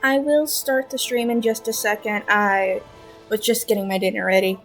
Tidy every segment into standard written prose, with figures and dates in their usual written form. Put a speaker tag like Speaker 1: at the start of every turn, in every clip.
Speaker 1: I will start the stream in just a second. I was just getting my dinner ready.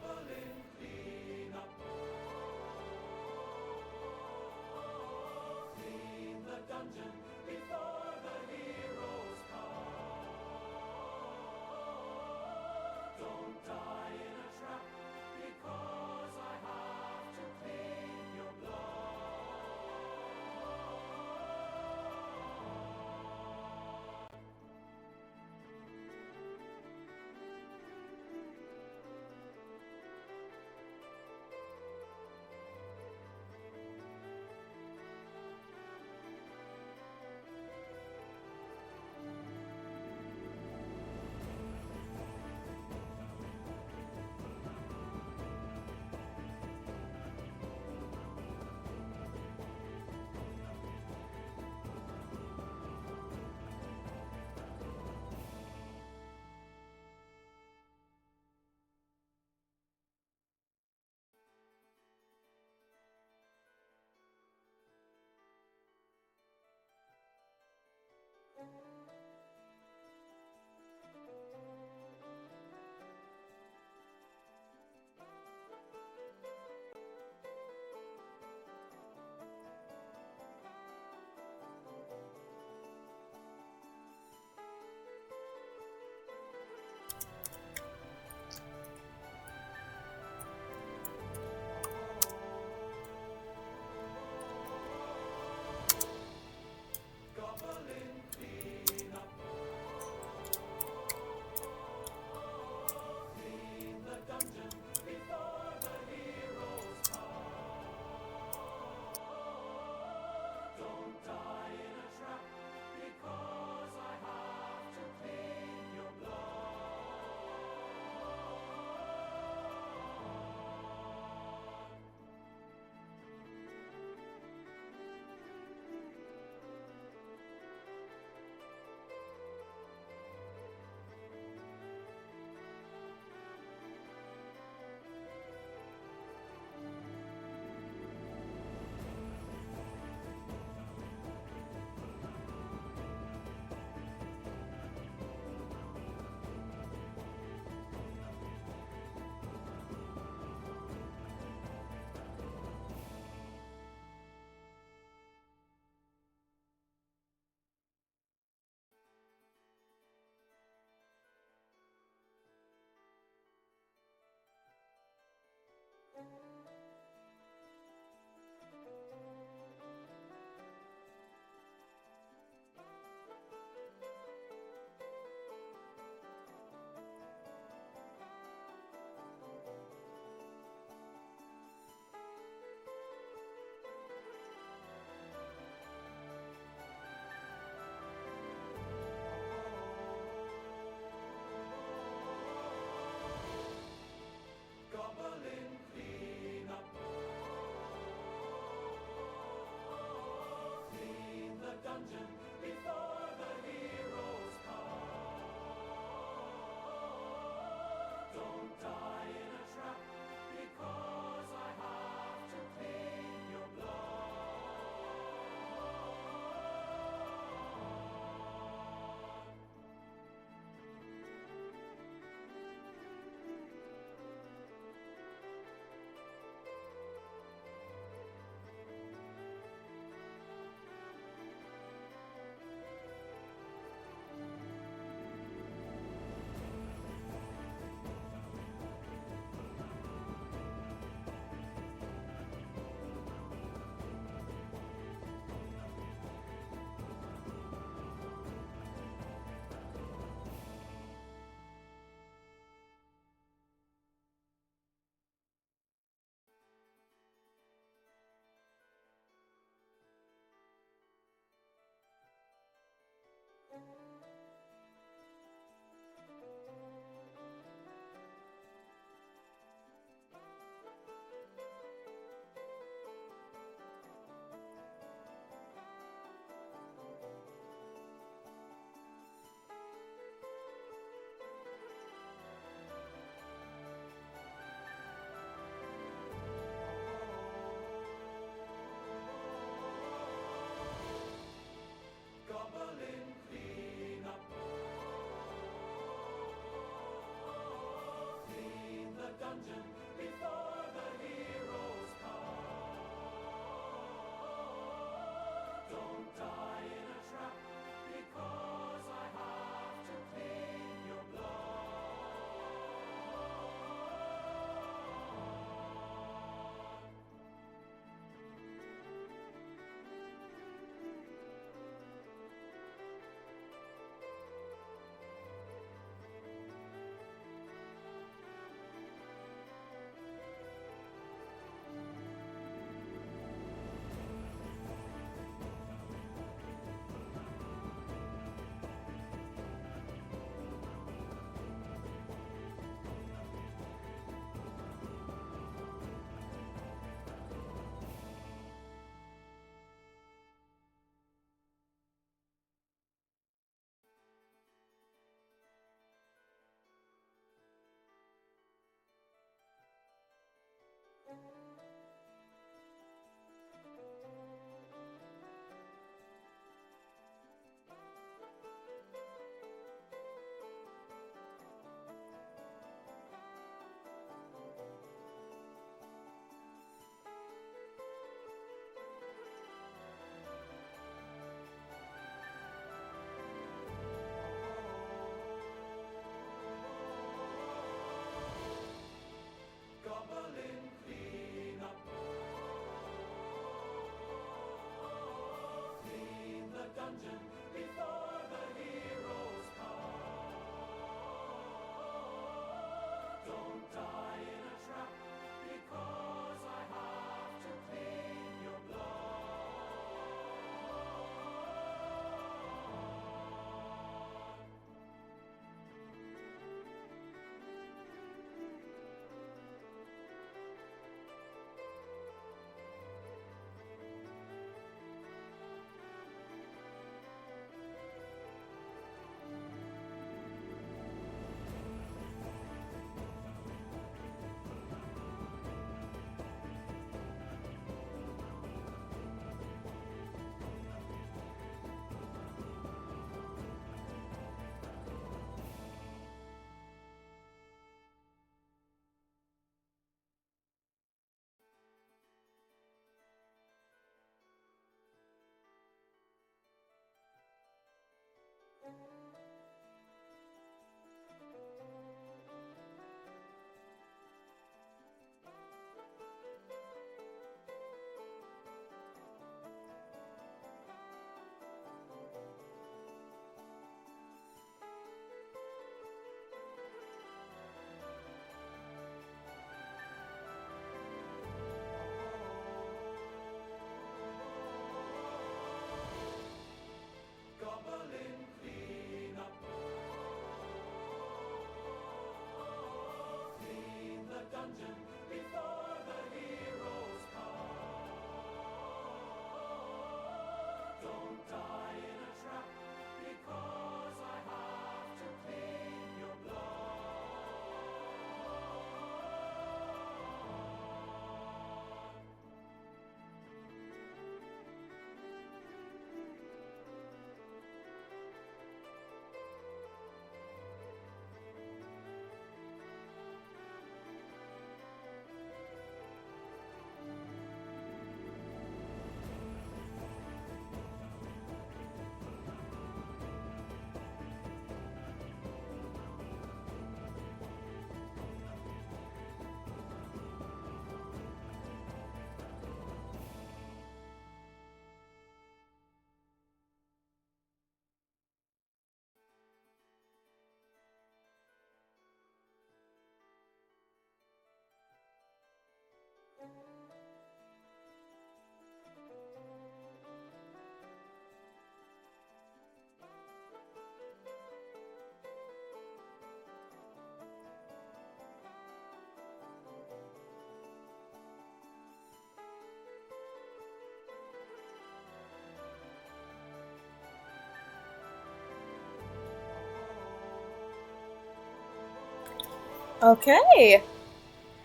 Speaker 1: Okay.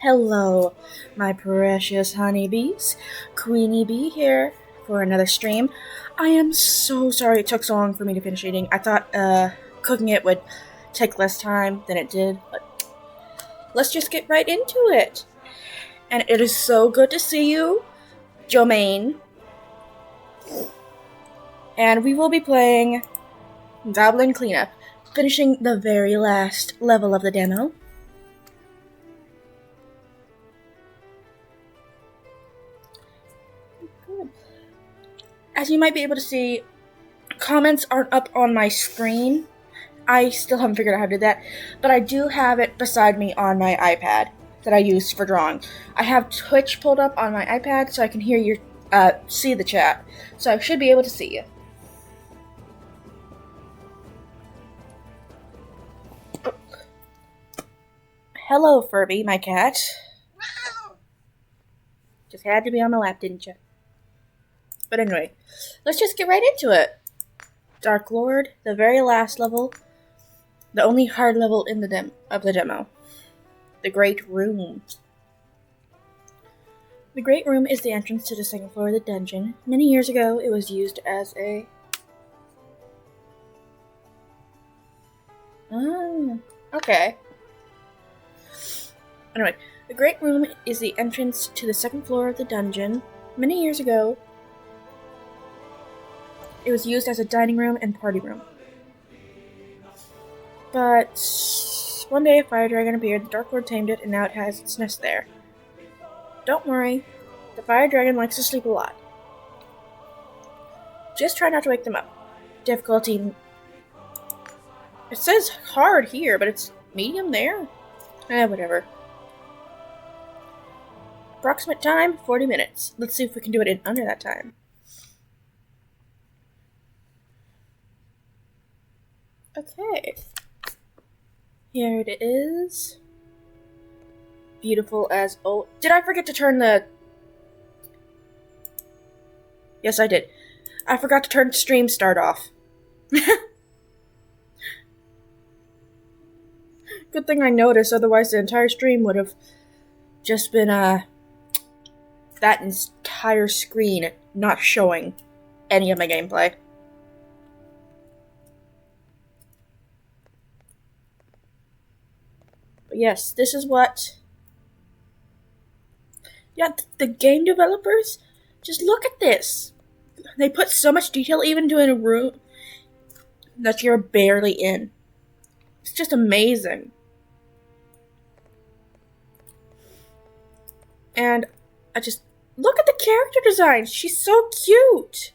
Speaker 1: Hello, my precious honeybees. Queenie Bee here for another stream. I am so sorry it took so long for me to finish eating. I thought cooking it would take less time than it did, but let's just get right into it. And it is so good to see you, Jomaine. And we will be playing Goblin Cleanup, finishing the very last level of the demo. As you might be able to see, comments aren't up on my screen. I still haven't figured out how to do that, but I do have it beside me on my iPad that I use for drawing. I have Twitch pulled up on my iPad so I can hear your see the chat. So I should be able to see you. Hello, Furby, my cat. Just had to be on my lap, didn't you? But anyway, let's just get right into it. Dark Lord, the very last level, the only hard level in the demo. The Great Room. The Great Room is the entrance to the second floor of the dungeon. Many years ago, it was used as a... okay. Anyway, the Great Room is the entrance to the second floor of the dungeon. Many years ago, it was used as a dining room and party room. But one day a fire dragon appeared, the Dark Lord tamed it, and now it has its nest there. Don't worry, the fire dragon likes to sleep a lot. Just try not to wake them up. Difficulty... it says hard here, but it's medium there? Whatever. Approximate time, 40 minutes. Let's see if we can do it in under that time. Okay. Here it is. Beautiful as oh. Did I forget to turn the... yes, I did. I forgot to turn stream start off. Good thing I noticed, otherwise the entire stream would have just been, that entire screen not showing any of my gameplay. But yes, this is what... yeah, the game developers, just look at this. They put so much detail even to in a room that you're barely in. It's just amazing. And I just... look at the character design. She's so cute.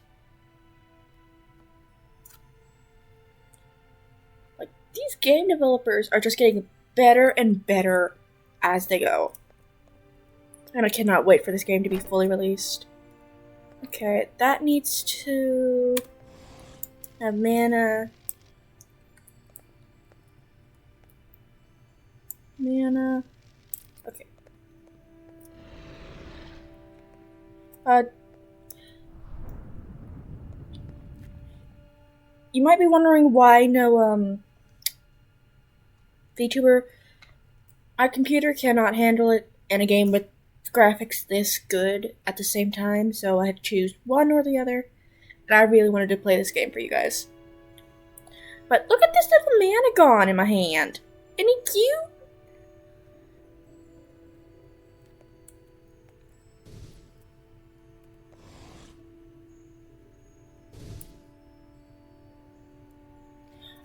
Speaker 1: Like, these game developers are just getting better and better as they go. And I cannot wait for this game to be fully released. Okay, that needs to have mana. Mana. Okay. You might be wondering why no, VTuber. Our computer cannot handle it in a game with graphics this good at the same time, so I had to choose one or the other, and I really wanted to play this game for you guys. But look at this little Managon in my hand. Isn't he cute?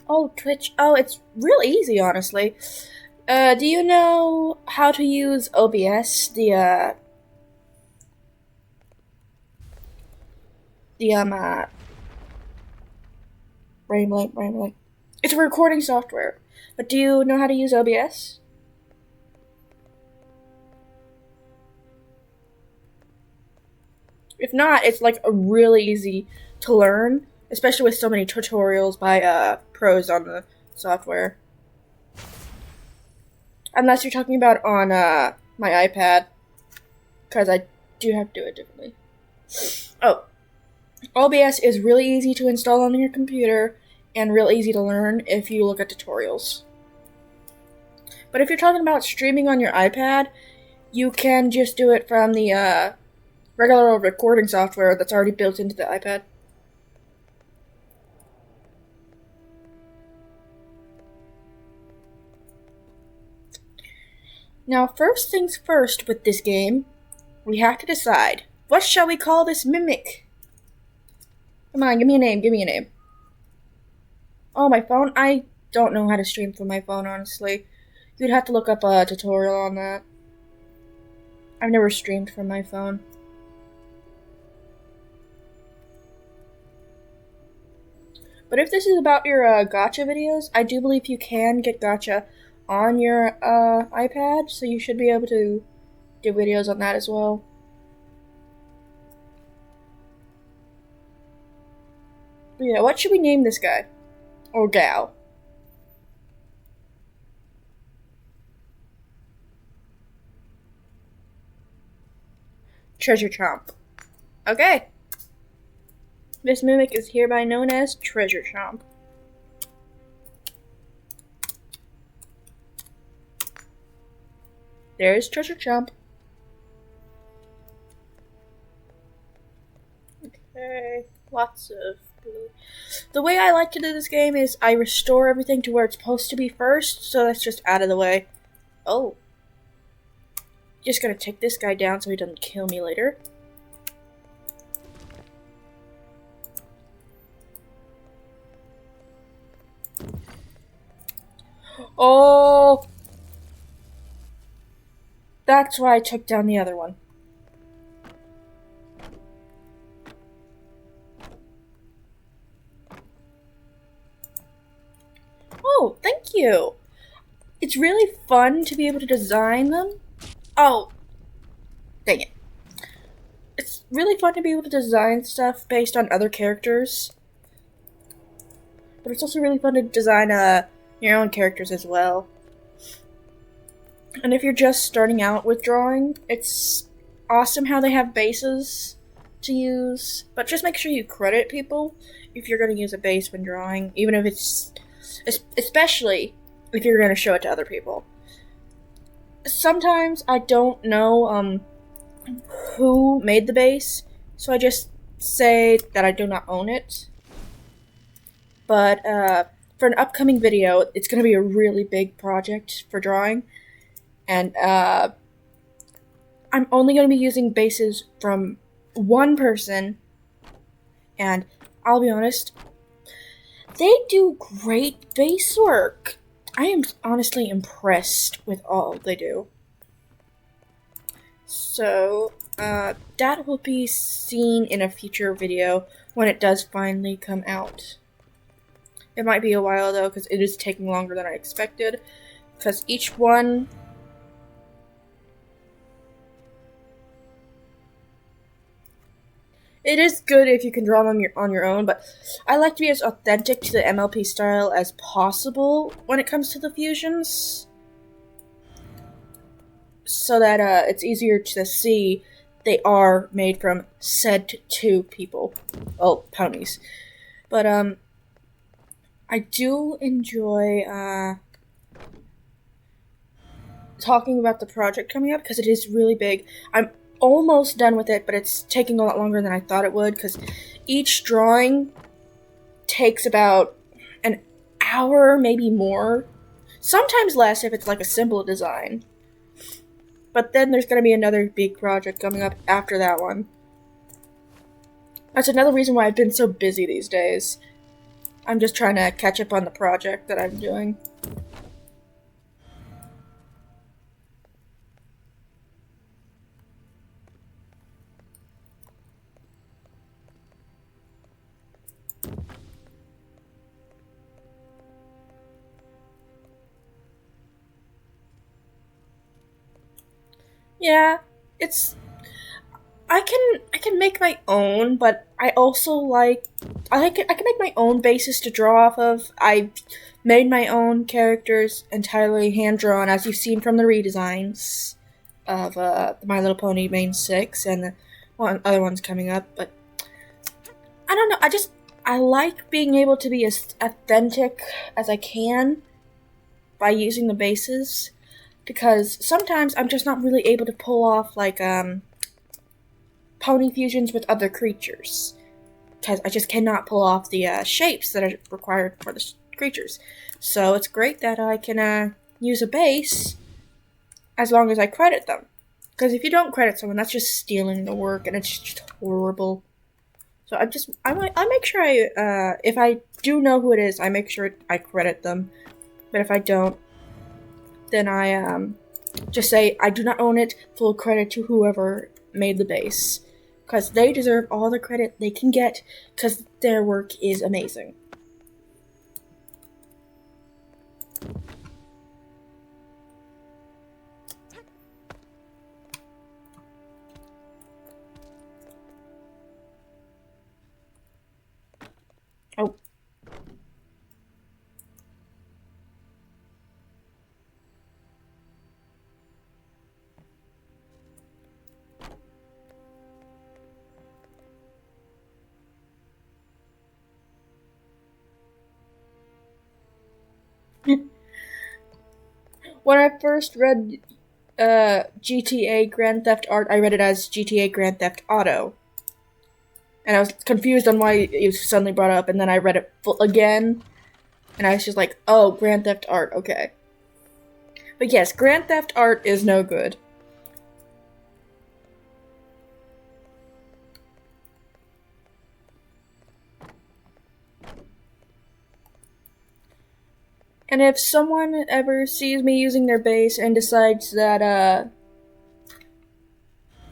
Speaker 1: Oh, Twitch. Oh, it's real easy, honestly. Do you know how to use OBS? Brain blank. It's a recording software. But do you know how to use OBS? If not, it's like a really easy to learn, especially with so many tutorials by pros on the software. Unless you're talking about on my iPad, because I do have to do it differently. Oh, OBS is really easy to install on your computer and real easy to learn if you look at tutorials. But if you're talking about streaming on your iPad, you can just do it from the regular recording software that's already built into the iPad. Now, first things first with this game, we have to decide, what shall we call this mimic? Come on, give me a name, give me a name. Oh, my phone? I don't know how to stream from my phone, honestly. You'd have to look up a tutorial on that. I've never streamed from my phone. But if this is about your gacha videos, I do believe you can get gacha on your iPad, so you should be able to do videos on that as well. But yeah, what should we name this guy? Or gal? Treasure Chomp. Okay. This mimic is hereby known as Treasure Chomp. There's Treasure Chomp. Okay, lots of blue. The way I like to do this game is I restore everything to where it's supposed to be first, so that's just out of the way. Oh. Just gonna take this guy down so he doesn't kill me later. Oh! That's why I took down the other one. Oh, thank you! It's really fun to be able to design them. Oh, dang it. It's really fun to be able to design stuff based on other characters. But it's also really fun to design your own characters as well. And if you're just starting out with drawing, it's awesome how they have bases to use. But just make sure you credit people if you're going to use a base when drawing, even if it's... especially if you're going to show it to other people. Sometimes I don't know who made the base, so I just say that I do not own it. But for an upcoming video, it's going to be a really big project for drawing, and I'm only going to be using bases from one person, and I'll be honest, they do great base work. I am honestly impressed with all they do. So, that will be seen in a future video when it does finally come out. It might be a while though, because it is taking longer than I expected, because each one... It is good if you can draw them on your own, but I like to be as authentic to the MLP style as possible when it comes to the fusions, so that it's easier to see they are made from said two people. Well, ponies. But I do enjoy talking about the project coming up because it is really big. I'm almost done with it, but it's taking a lot longer than I thought it would because each drawing takes about an hour, maybe more. Sometimes less if it's like a simple design. But then there's going to be another big project coming up after that one. That's another reason why I've been so busy these days. I'm just trying to catch up on the project that I'm doing. Yeah, it's... I can make my own, but I also I can make my own bases to draw off of. I made my own characters entirely hand drawn, as you've seen from the redesigns of My Little Pony Main 6 and the other ones coming up. But I don't know. I like being able to be as authentic as I can by using the bases. because sometimes I'm just not really able to pull off like pony fusions with other creatures, because I just cannot pull off the shapes that are required for the creatures. So it's great that I can use a base as long as I credit them. Because if you don't credit someone, that's just stealing the work, and it's just horrible. So I make sure if I do know who it is, I make sure I credit them. But if I don't, then I just say I do not own it. Full credit to whoever made the base, because they deserve all the credit they can get, because their work is amazing. Oh. When I first read GTA Grand Theft Art, I read it as GTA Grand Theft Auto. And I was confused on why it was suddenly brought up, and then I read it again, and I was just like, oh, Grand Theft Art, okay. But yes, Grand Theft Art is no good. And if someone ever sees me using their base and decides that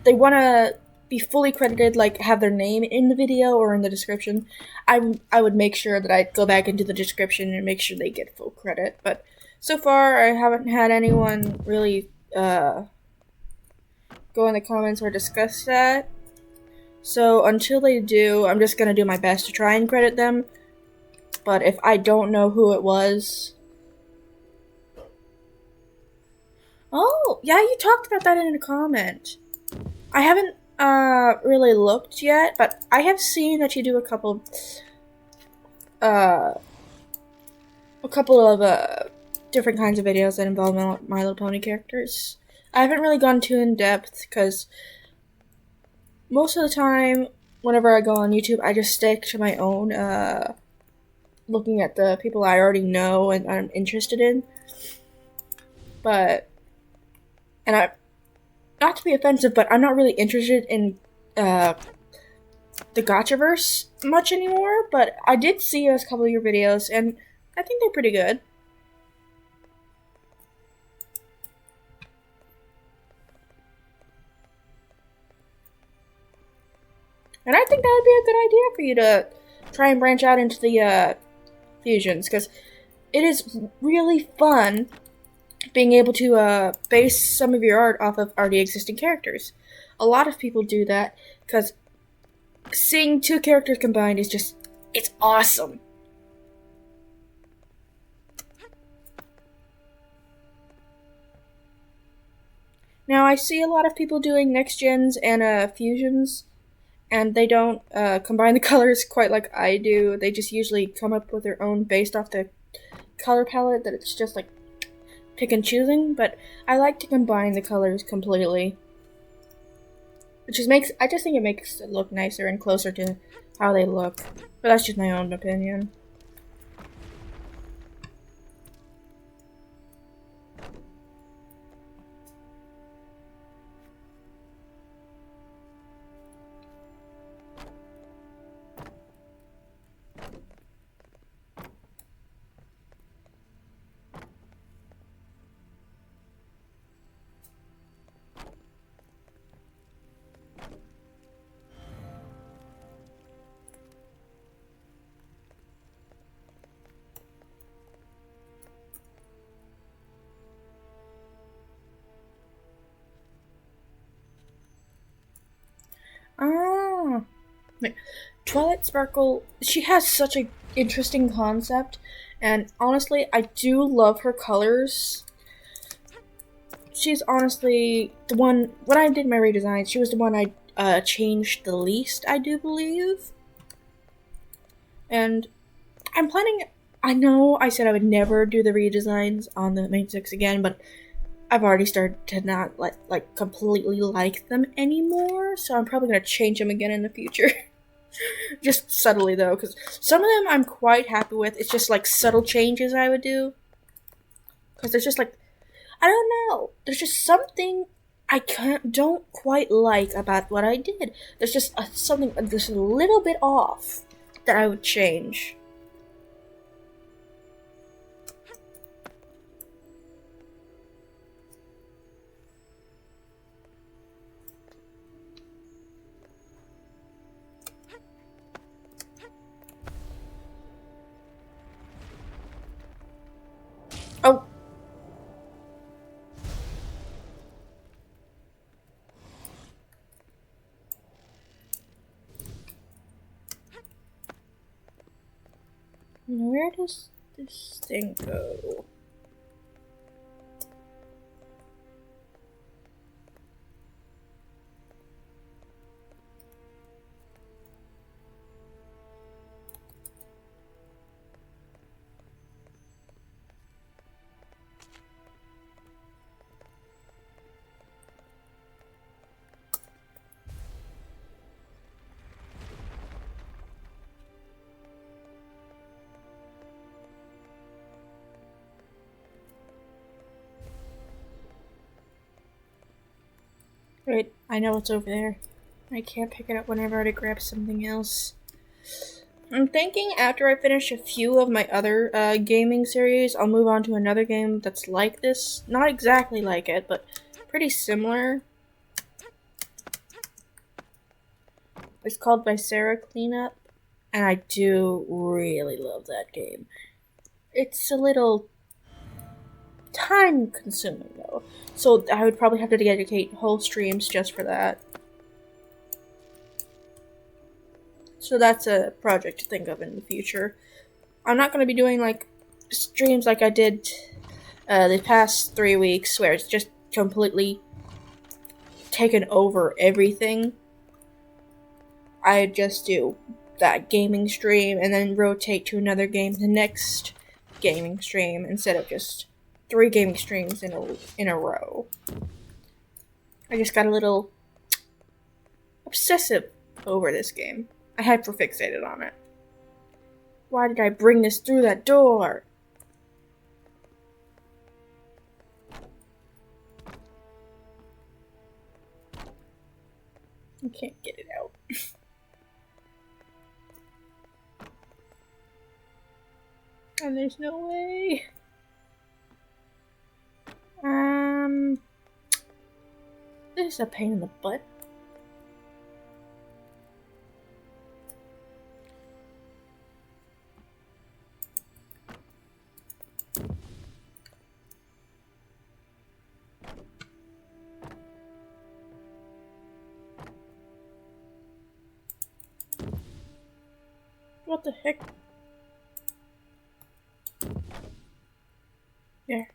Speaker 1: they want to be fully credited, like have their name in the video or in the description, I would make sure that I go back into the description and make sure they get full credit. But so far, I haven't had anyone really go in the comments or discuss that. So until they do, I'm just gonna do my best to try and credit them. But if I don't know who it was... Oh, yeah, you talked about that in a comment. I haven't really looked yet, but I have seen that you do a couple of different kinds of videos that involve My Little Pony characters. I haven't really gone too in depth, because most of the time, whenever I go on YouTube, I just stick to my own, looking at the people I already know and I'm interested in. But, and not to be offensive, but I'm not really interested in the Gotchaverse much anymore, but I did see a couple of your videos, and I think they're pretty good. And I think that would be a good idea for you to try and branch out into the fusions, because it is really fun being able to base some of your art off of already existing characters. A lot of people do that, because seeing two characters combined is just, it's awesome. Now, I see a lot of people doing next gens and fusions, and they don't combine the colors quite like I do. They just usually come up with their own based off the color palette, that it's just like pick and choosing, but I like to combine the colors completely. Which just I just think it makes it look nicer and closer to how they look. But that's just my own opinion. Ah, Twilight Sparkle, she has such an interesting concept, and honestly, I do love her colors. She's honestly the one, when I did my redesign, she was the one I changed the least, I do believe. And I know I said I would never do the redesigns on the main 6 again, but I've already started to not like completely like them anymore, so I'm probably gonna change them again in the future. Just subtly though, because some of them I'm quite happy with. It's just like subtle changes I would do. Because there's just like, I don't know. There's just something I don't quite like about what I did. There's just something just a little bit off that I would change. Oh. Where does this thing go? Wait, I know it's over there. I can't pick it up whenever I grab something else. I'm thinking after I finish a few of my other gaming series, I'll move on to another game that's like this. Not exactly like it, but pretty similar. It's called Viscera Cleanup, and I do really love that game. It's a little time consuming though, so I would probably have to dedicate whole streams just for that. So that's a project to think of in the future. I'm not going to be doing like streams like I did the past 3 weeks where it's just completely taken over everything. I just do that gaming stream and then rotate to another game the next gaming stream instead of just 3 gaming streams in a row. I just got a little obsessive over this game. I hyperfixated on it. Why did I bring this through that door? I can't get it out. And there's no way. This is a pain in the butt. What the heck? There.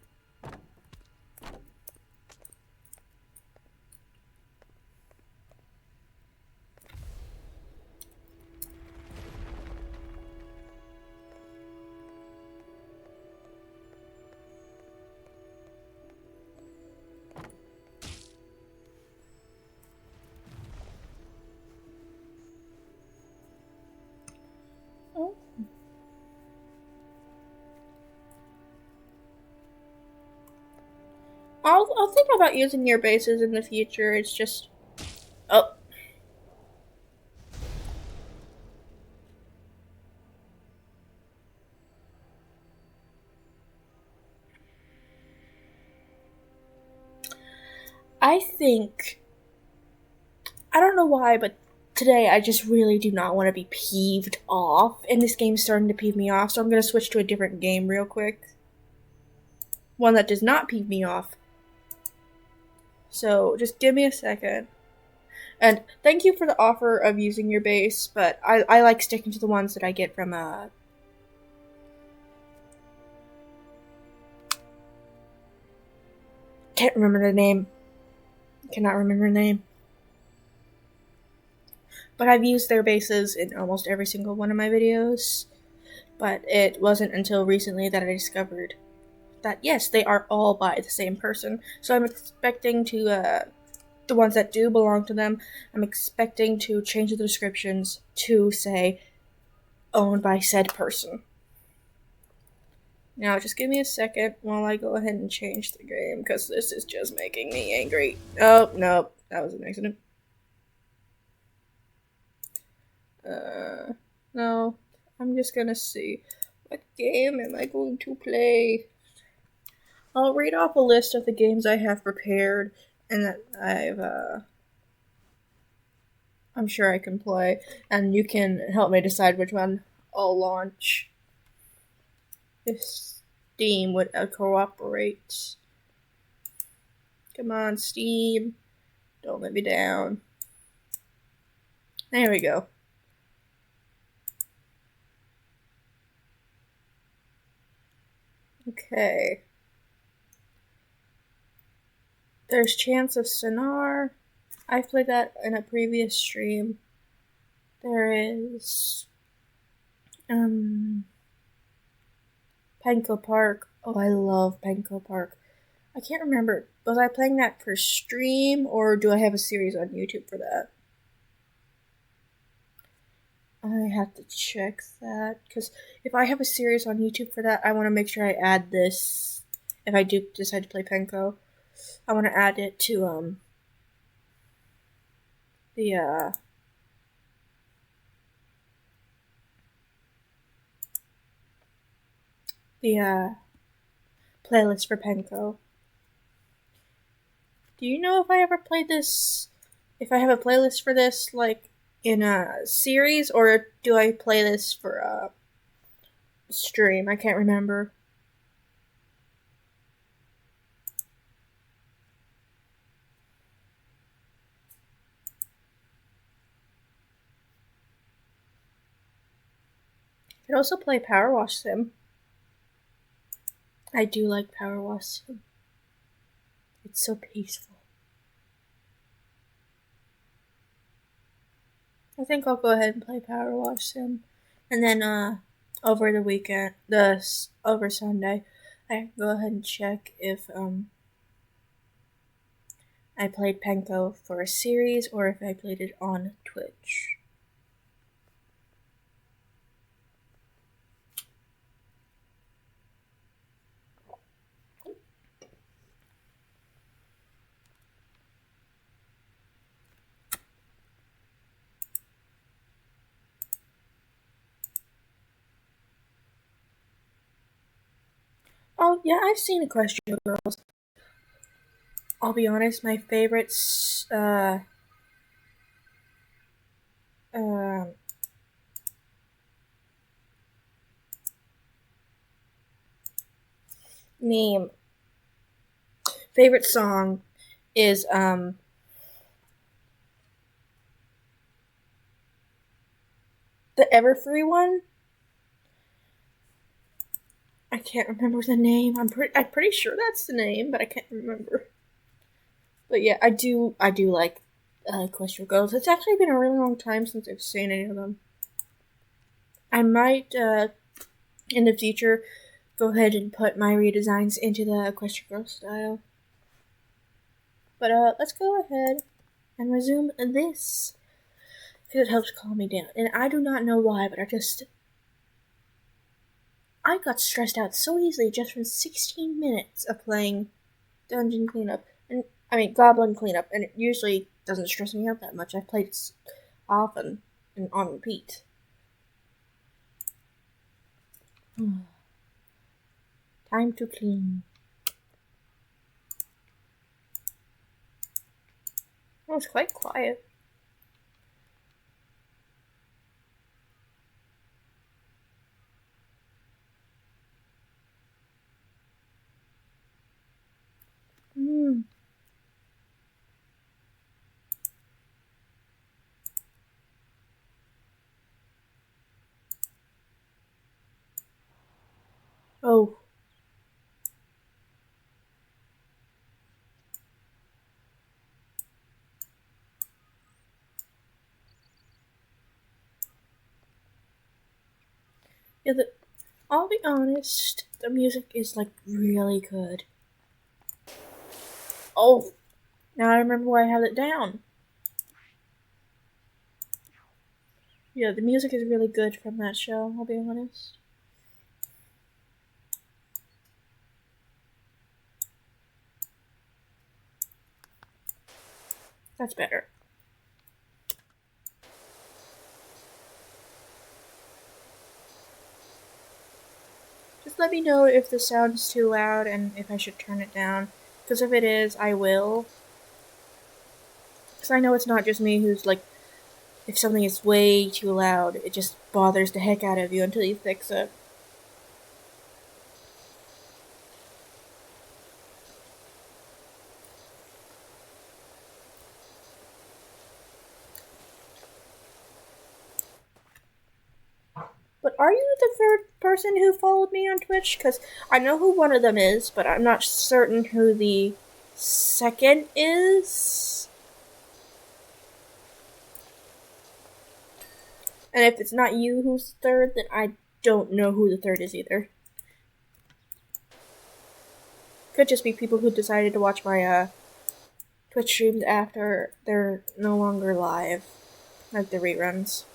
Speaker 1: Oh. I'll think about using your bases in the future. It's just, oh. I think, I don't know why, but today I just really do not want to be peeved off, and this game's starting to peeve me off, so I'm going to switch to a different game real quick. One that does not peeve me off. So, just give me a second. And thank you for the offer of using your base, but I like sticking to the ones that I get from, can't remember the name. Cannot remember the name. But I've used their bases in almost every single one of my videos. But it wasn't until recently that I discovered that yes, they are all by the same person. So I'm expecting to the ones that do belong to them, I'm expecting to change the descriptions to say owned by said person. Now, just give me a second while I go ahead and change the game, because this is just making me angry. Oh, no, that was an accident. No, I'm just gonna see. What game am I going to play? I'll read off a list of the games I have prepared and that I'm sure I can play, and you can help me decide which one I'll launch. If Steam would cooperate. Come on, Steam. Don't let me down. There we go. Okay. There's Chance of Sonar. I've played that in a previous stream. There is Penco Park. Oh, I love Penco Park. I can't remember. Was I playing that for stream, or do I have a series on YouTube for that? I have to check that, because if I have a series on YouTube for that, I want to make sure I add this. If I do decide to play Penco, I want to add it to the playlist for Penco. Do you know if I ever played this? If I have a playlist for this, like in a series, or do I play this for a stream? I can't remember. I could also play Power Wash Sim. I do like Power Wash Sim. It's so peaceful. I think I'll go ahead and play Power Wash Sim. And then, over the weekend, over Sunday, I can go ahead and check if, I played Penco for a series or if I played it on Twitch. Oh, yeah, I've seen Equestria Girls. I'll be honest, my favorites, name, favorite song is, the Everfree one. I can't remember the name. I'm pretty sure that's the name, but I can't remember. But yeah, I do like Equestria Girls. It's actually been a really long time since I've seen any of them. I might in the future go ahead and put my redesigns into the Equestria Girls style. But let's go ahead and resume this, because it helps calm me down. And I do not know why, but I got stressed out so easily just from 16 minutes of playing Dungeon Cleanup. And I mean, Goblin Cleanup, and it usually doesn't stress me out that much. I've played it often and on repeat. Time to clean. Oh, it's quite quiet. Oh. Yeah, I'll be honest, the music is like really good. Oh, now I remember why I have it down. Yeah, the music is really good from that show, I'll be honest. That's better. Just let me know if the sound is too loud and if I should turn it down. Because if it is, I will. Because I know it's not just me who's like, if something is way too loud, it just bothers the heck out of you until you fix it. But are you the third person who followed me on Twitch? Because I know who one of them is, but I'm not certain who the second is. And if it's not you who's the third, then I don't know who the third is either. Could just be people who decided to watch my Twitch streams after they're no longer live, like the reruns.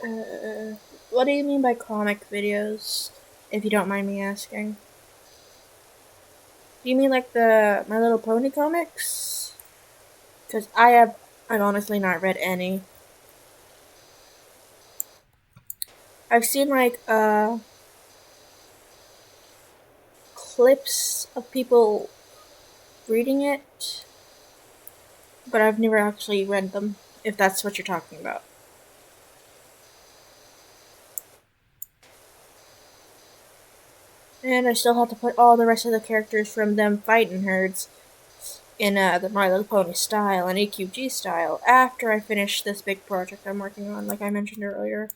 Speaker 1: Uh, what do you mean by comic videos, if you don't mind me asking? Do you mean like the My Little Pony comics? Because I've honestly not read any. I've seen like clips of people reading it, but I've never actually read them, if that's what you're talking about. And I still have to put all the rest of the characters from them fighting herds in the My Little Pony style and EQG style after I finish this big project I'm working on, like I mentioned earlier.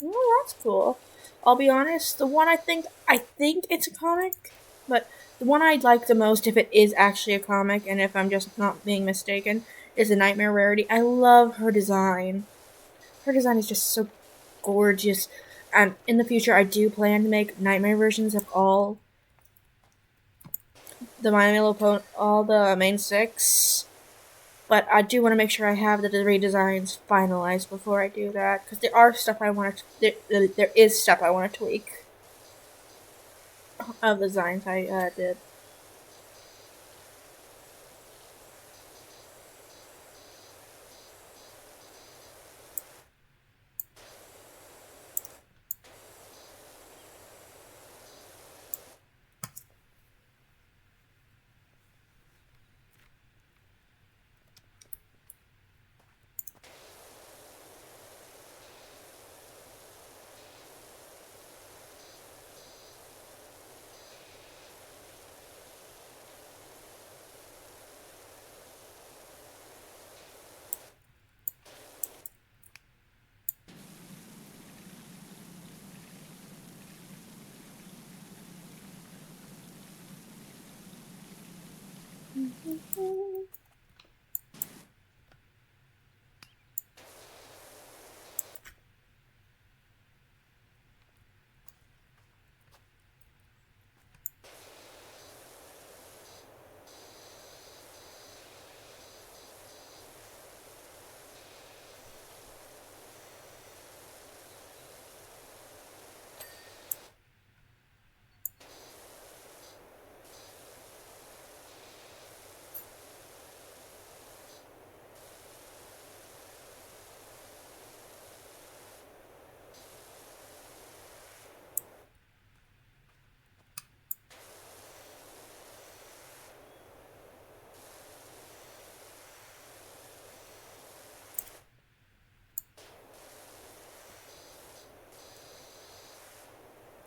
Speaker 1: Oh, that's cool. I'll be honest, the one I think it's a comic, but the one I'd like the most if it is actually a comic and if I'm just not being mistaken is a Nightmare Rarity. I love her design. Her design is just so gorgeous. And in the future I do plan to make Nightmare versions of all the My Little Pony, all the main six. But I do want to make sure I have the redesigns finalized before I do that, because there are stuff I want to. There is stuff I want to tweak of the designs I did.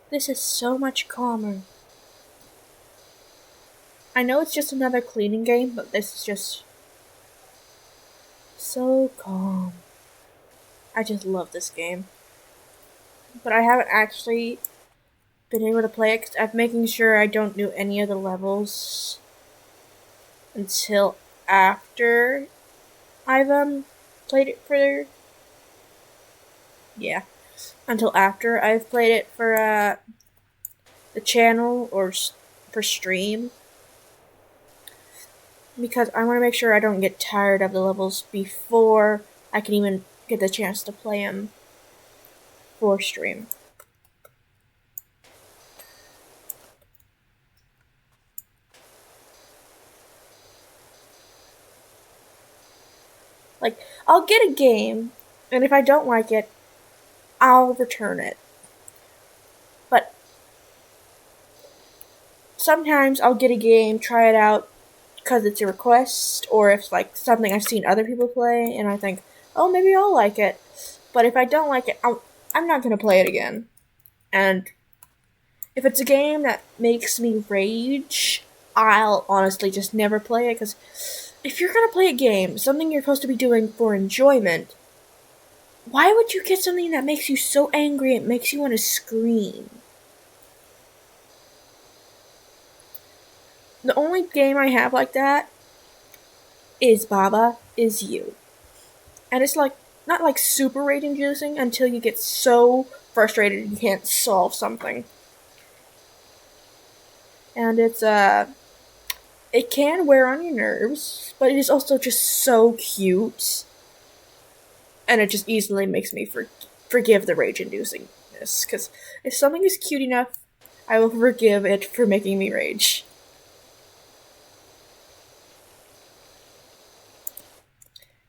Speaker 1: This is so much calmer. I know it's just another cleaning game, but this is just so calm. I just love this game. But I haven't actually been able to play it because I'm making sure I don't do any of the levels until after I've played it for yeah until after I've played it for the channel or for stream because I want to make sure I don't get tired of the levels before I can even get the chance to play them for stream. Like, I'll get a game, and if I don't like it, I'll return it. But sometimes I'll get a game, try it out because it's a request, or if like something I've seen other people play, and I think, oh, maybe I'll like it. But if I don't like it, I'm not gonna play it again. And if it's a game that makes me rage, I'll honestly just never play it because if you're gonna play a game, something you're supposed to be doing for enjoyment, why would you get something that makes you so angry it makes you want to scream? The only game I have like that is Baba Is You. And it's like, not like super rage inducing until you get so frustrated you can't solve something. And it can wear on your nerves, but it is also just so cute. And it just easily makes me forgive the rage inducingness. Because if something is cute enough, I will forgive it for making me rage.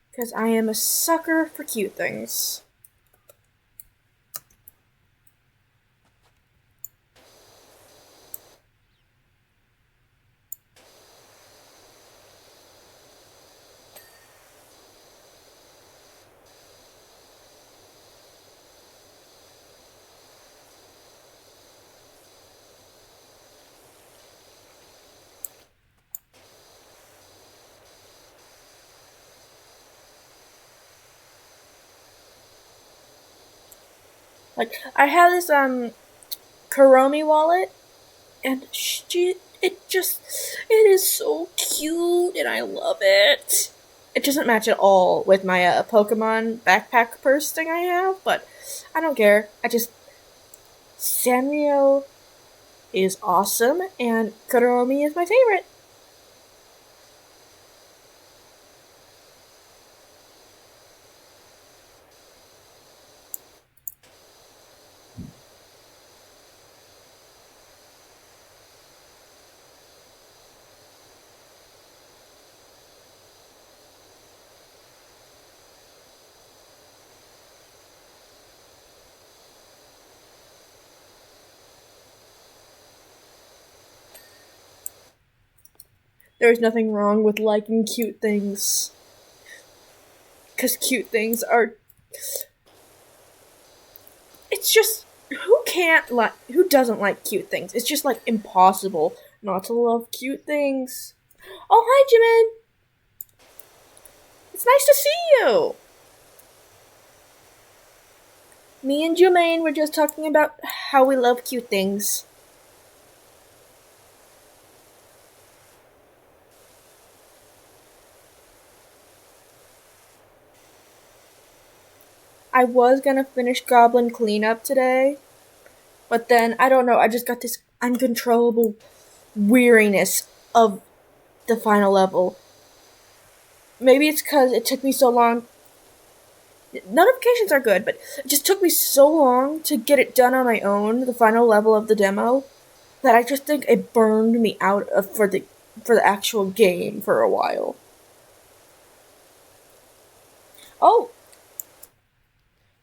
Speaker 1: Because I am a sucker for cute things. Like, I have this, Kuromi wallet, and it is so cute, and I love it. It doesn't match at all with my Pokemon backpack purse thing I have, but I don't care. Sanrio is awesome, and Kuromi is my favorite. There's nothing wrong with liking cute things. Because cute things are. It's just. Who doesn't like cute things? It's just like impossible not to love cute things. Oh, hi, Jimin! It's nice to see you! Me and Jimin were just talking about how we love cute things. I was gonna finish Goblin Cleanup today, but then, I don't know, I just got this uncontrollable weariness of the final level. Maybe it's because it took me so long. Notifications are good, but it just took me so long to get it done on my own, the final level of the demo, that I just think it burned me out for the actual game for a while. Oh,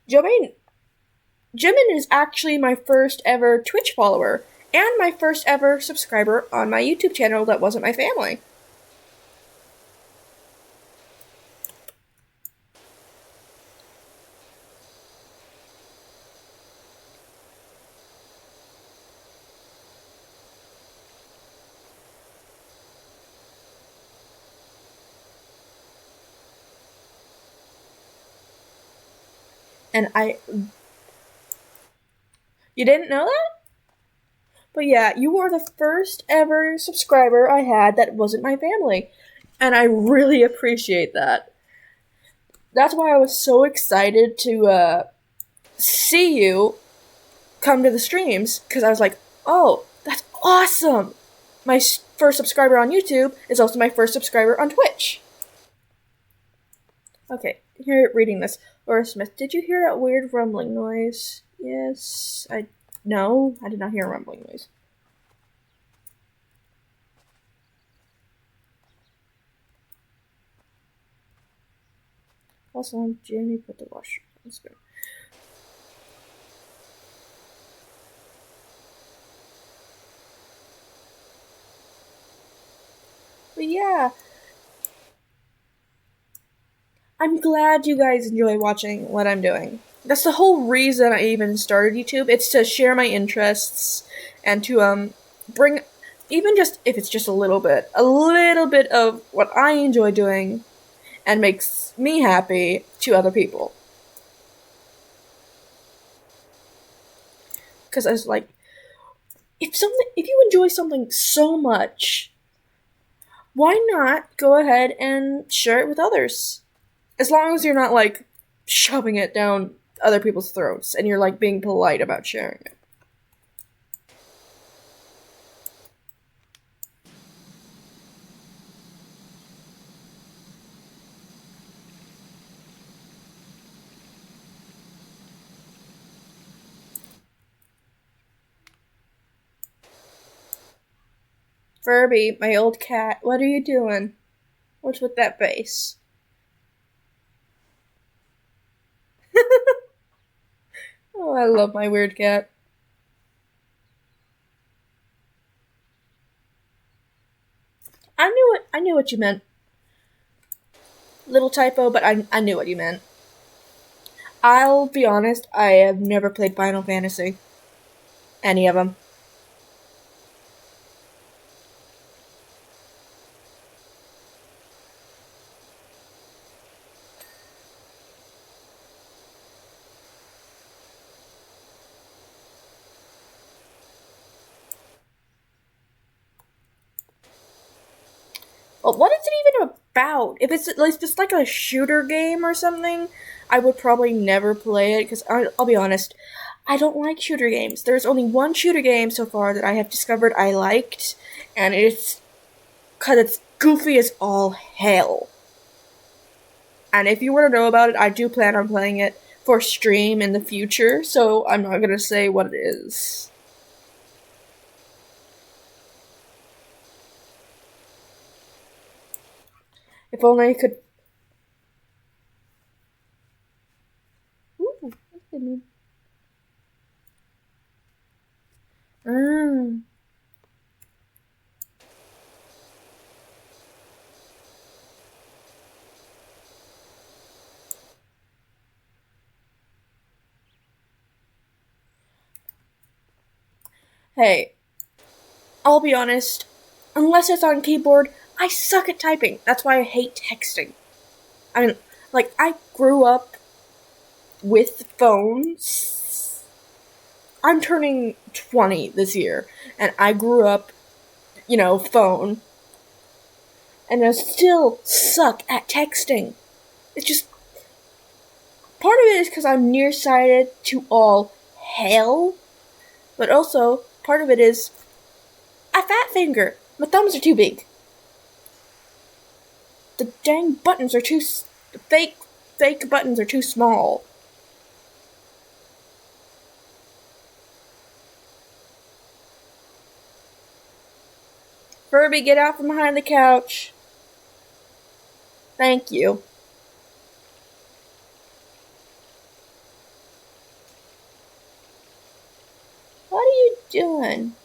Speaker 1: Jimin Jimin is actually my first ever Twitch follower and my first ever subscriber on my YouTube channel that wasn't my family. And you didn't know that? But yeah, you were the first ever subscriber I had that wasn't my family. And I really appreciate that. That's why I was so excited to see you come to the streams, because I was like, oh, that's awesome. My first subscriber on YouTube is also my first subscriber on Twitch. Okay, here reading this. Laura Smith, did you hear that weird rumbling noise? Yes, no, I did not hear a rumbling noise. Also, Jamie put the washer on screen. But yeah, I'm glad you guys enjoy watching what I'm doing. That's the whole reason I even started YouTube. It's to share my interests and to bring, even just if it's just a little bit of what I enjoy doing and makes me happy to other people. Because I was like, if you enjoy something so much, why not go ahead and share it with others? As long as you're not like shoving it down other people's throats and you're like being polite about sharing it. Furby, my old cat, what are you doing? What's with that face? Oh, I love my weird cat. I knew what you meant. Little typo, but I knew what you meant. I'll be honest, I have never played Final Fantasy. Any of them. But what is it even about? If it's like just like a shooter game or something, I would probably never play it because I'll be honest, I don't like shooter games. There's only one shooter game so far that I have discovered I liked, and it's because it's goofy as all hell. And if you want to know about it, I do plan on playing it for stream in the future, so I'm not gonna say what it is. If only I could. Ooh, that's good. Mm. Hey, I'll be honest, unless it's on keyboard, I suck at typing. That's why I hate texting. I mean, like, I grew up with phones. I'm turning 20 this year, and I grew up, phone, and I still suck at texting. It's just, part of it is because I'm nearsighted to all hell, but also, part of it is, I fat finger. My thumbs are too big. The dang buttons are too fake buttons are too small. Furby, get out from behind the couch. Thank you. What are you doing?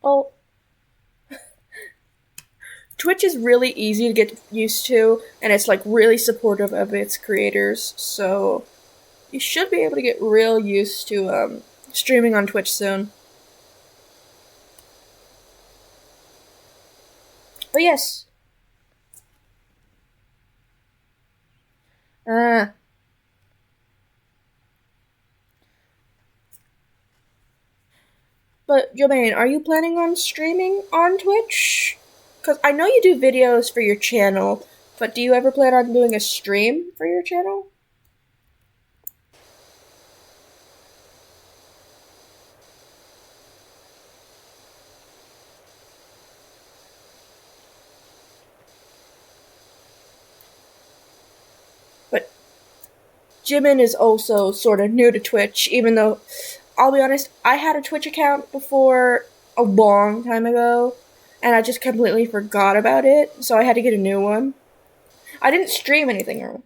Speaker 1: Oh, Twitch is really easy to get used to, and it's like really supportive of its creators, so you should be able to get real used to streaming on Twitch soon. But yes, uh, but Jermaine, are you planning on streaming on Twitch? Because I know you do videos for your channel, but do you ever plan on doing a stream for your channel? But Jimin is also sort of new to Twitch, even though, I'll be honest, I had a Twitch account before a long time ago, and I just completely forgot about it, so I had to get a new one. I didn't stream anything or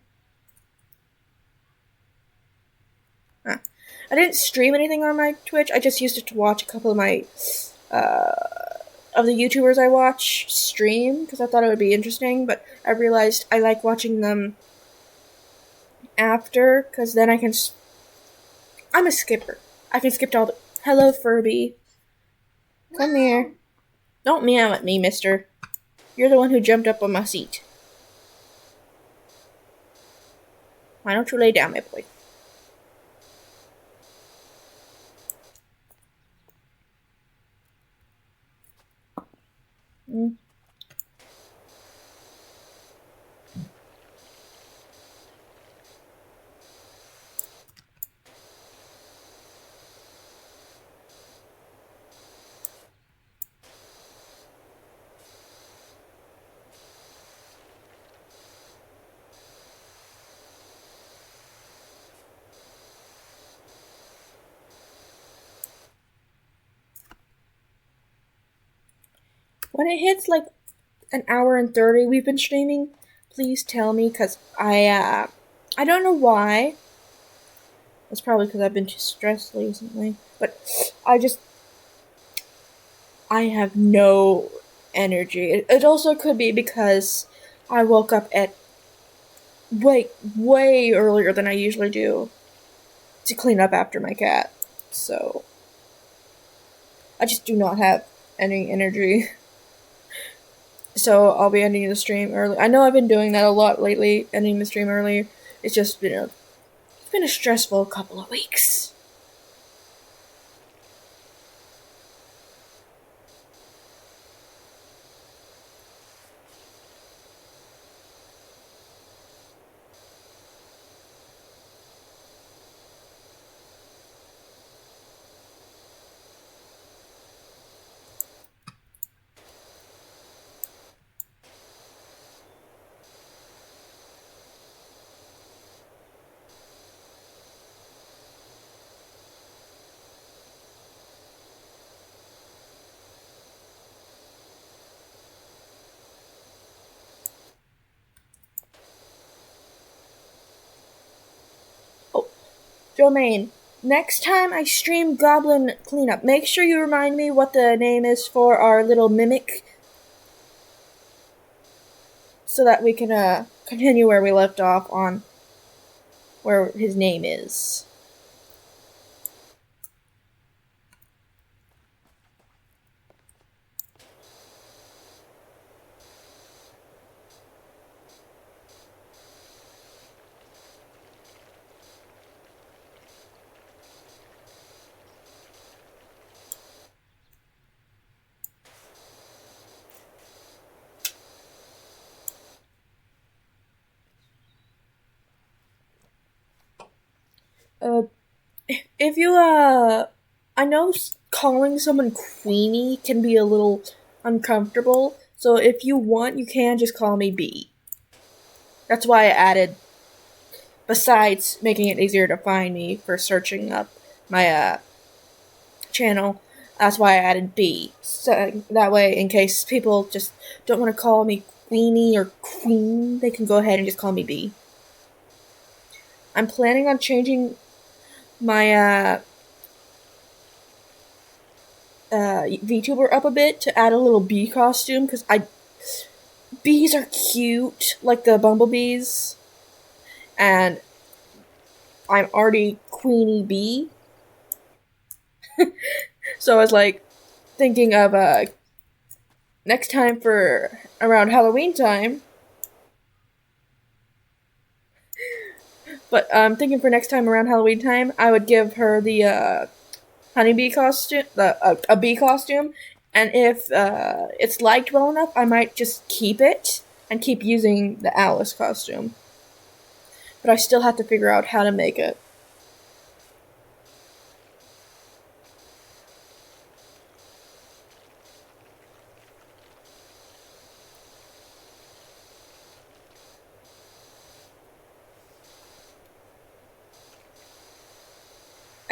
Speaker 1: huh. I didn't stream anything on my Twitch. I just used it to watch a couple of my of the YouTubers I watch stream because I thought it would be interesting, but I realized I like watching them after because then I can. I'm a skipper. I can skip to all the. Hello, Furby. Come here. Don't meow at me, mister. You're the one who jumped up on my seat. Why don't you lay down, my boy? Mm. When it hits like an hour and 30 we've been streaming, please tell me because I don't know why. It's probably because I've been too stressed recently, but I just I have no energy. It also could be because I woke up at way earlier than I usually do to clean up after my cat. So I just do not have any energy. So I'll be ending the stream early. I know I've been doing that a lot lately, ending the stream early. It's just it's been a stressful couple of weeks. Oh, Domain. Next time I stream Goblin Cleanup, make sure you remind me what the name is for our little mimic so that we can continue where we left off on where his name is. Uh, if you I know calling someone Queenie can be a little uncomfortable. So if you want, you can just call me B. That's why I added, besides making it easier to find me for searching up my channel, that's why I added B. So that way, in case people just don't want to call me Queenie or Queen, they can go ahead and just call me B. I'm planning on changing my VTuber up a bit to add a little bee costume because bees are cute, like the bumblebees, and I'm already Queenie Bee, so I was like thinking of next time for around Halloween time. But I'm thinking for next time around Halloween time, I would give her the honeybee costume, a bee costume, and if it's liked well enough, I might just keep it and keep using the Alice costume. But I still have to figure out how to make it.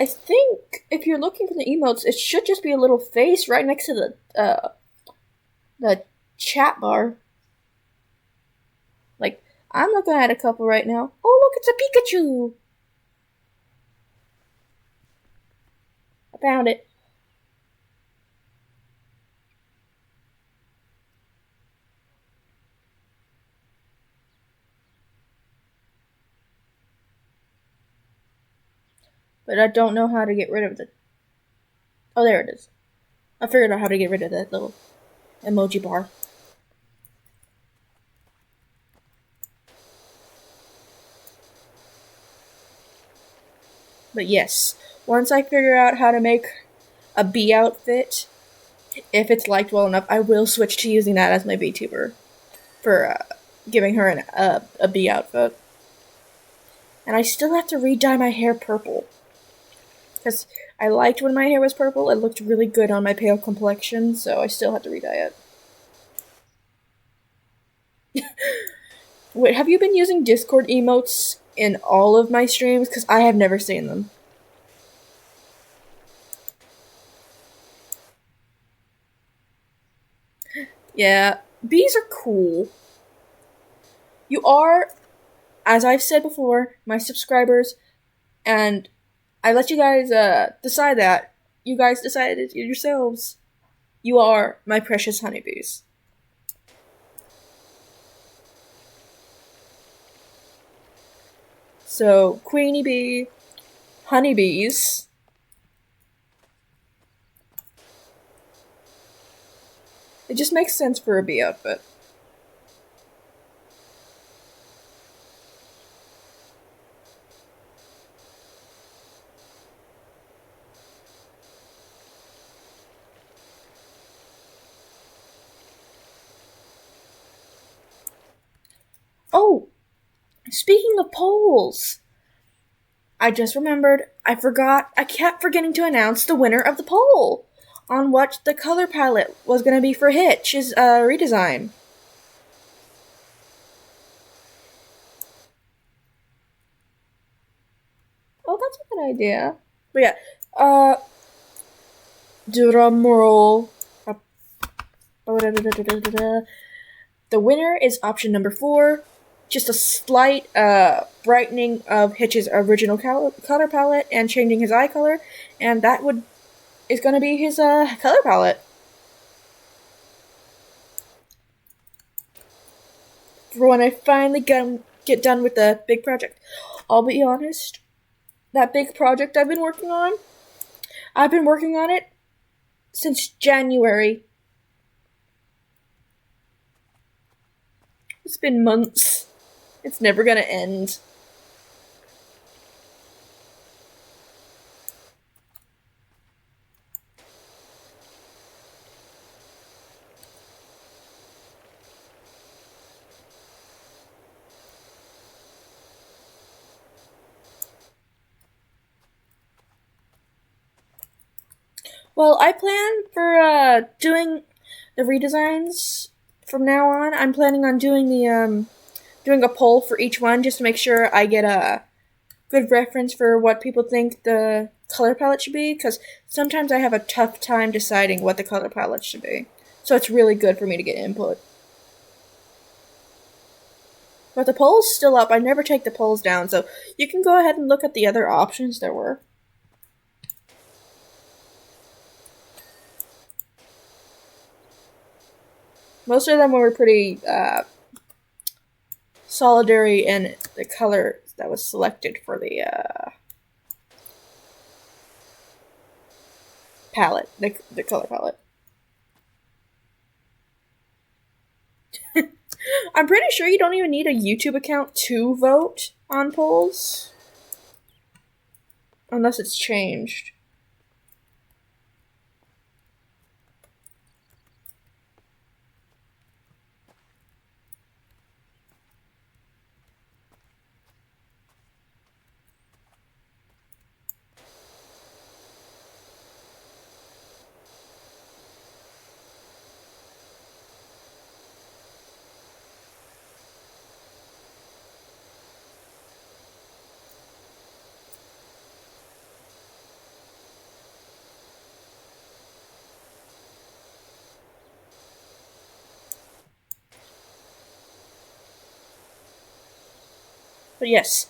Speaker 1: I think if you're looking for the emotes, it should just be a little face right next to the chat bar. Like, I'm looking at a couple right now. Oh, look, it's a Pikachu! I found it. But I don't know how to get rid of the... Oh, there it is. I figured out how to get rid of that little emoji bar. But yes, once I figure out how to make a bee outfit, if it's liked well enough, I will switch to using that as my VTuber for giving her a bee outfit. And I still have to re-dye my hair purple. Because I liked when my hair was purple, it looked really good on my pale complexion, so I still have to re-dye it. Wait, have you been using Discord emotes in all of my streams? Because I have never seen them. Yeah, bees are cool. You are, as I've said before, my subscribers, and I let you guys decide that. You guys decided it yourselves. You are my precious honeybees. So, Queenie Bee, honeybees. It just makes sense for a bee outfit. Oh, speaking of polls, I just remembered I kept forgetting to announce the winner of the poll on what the color palette was going to be for Hitch's redesign. Oh, that's a good idea. But yeah, drum roll. The winner is option number 4. Just a slight brightening of Hitch's original color palette and changing his eye color, and that is going to be his color palette. For when I finally get done with the big project. I'll be honest, that big project I've been working on it since January. It's been months. It's never gonna end. Well, I plan for doing the redesigns from now on. I'm planning on doing doing a poll for each one just to make sure I get a good reference for what people think the color palette should be, because sometimes I have a tough time deciding what the color palette should be. So it's really good for me to get input. But the poll's still up. I never take the polls down, so you can go ahead and look at the other options there were. Most of them were pretty solidary in the color that was selected for the palette, the color palette. I'm pretty sure you don't even need a YouTube account to vote on polls. Unless it's changed. But yes,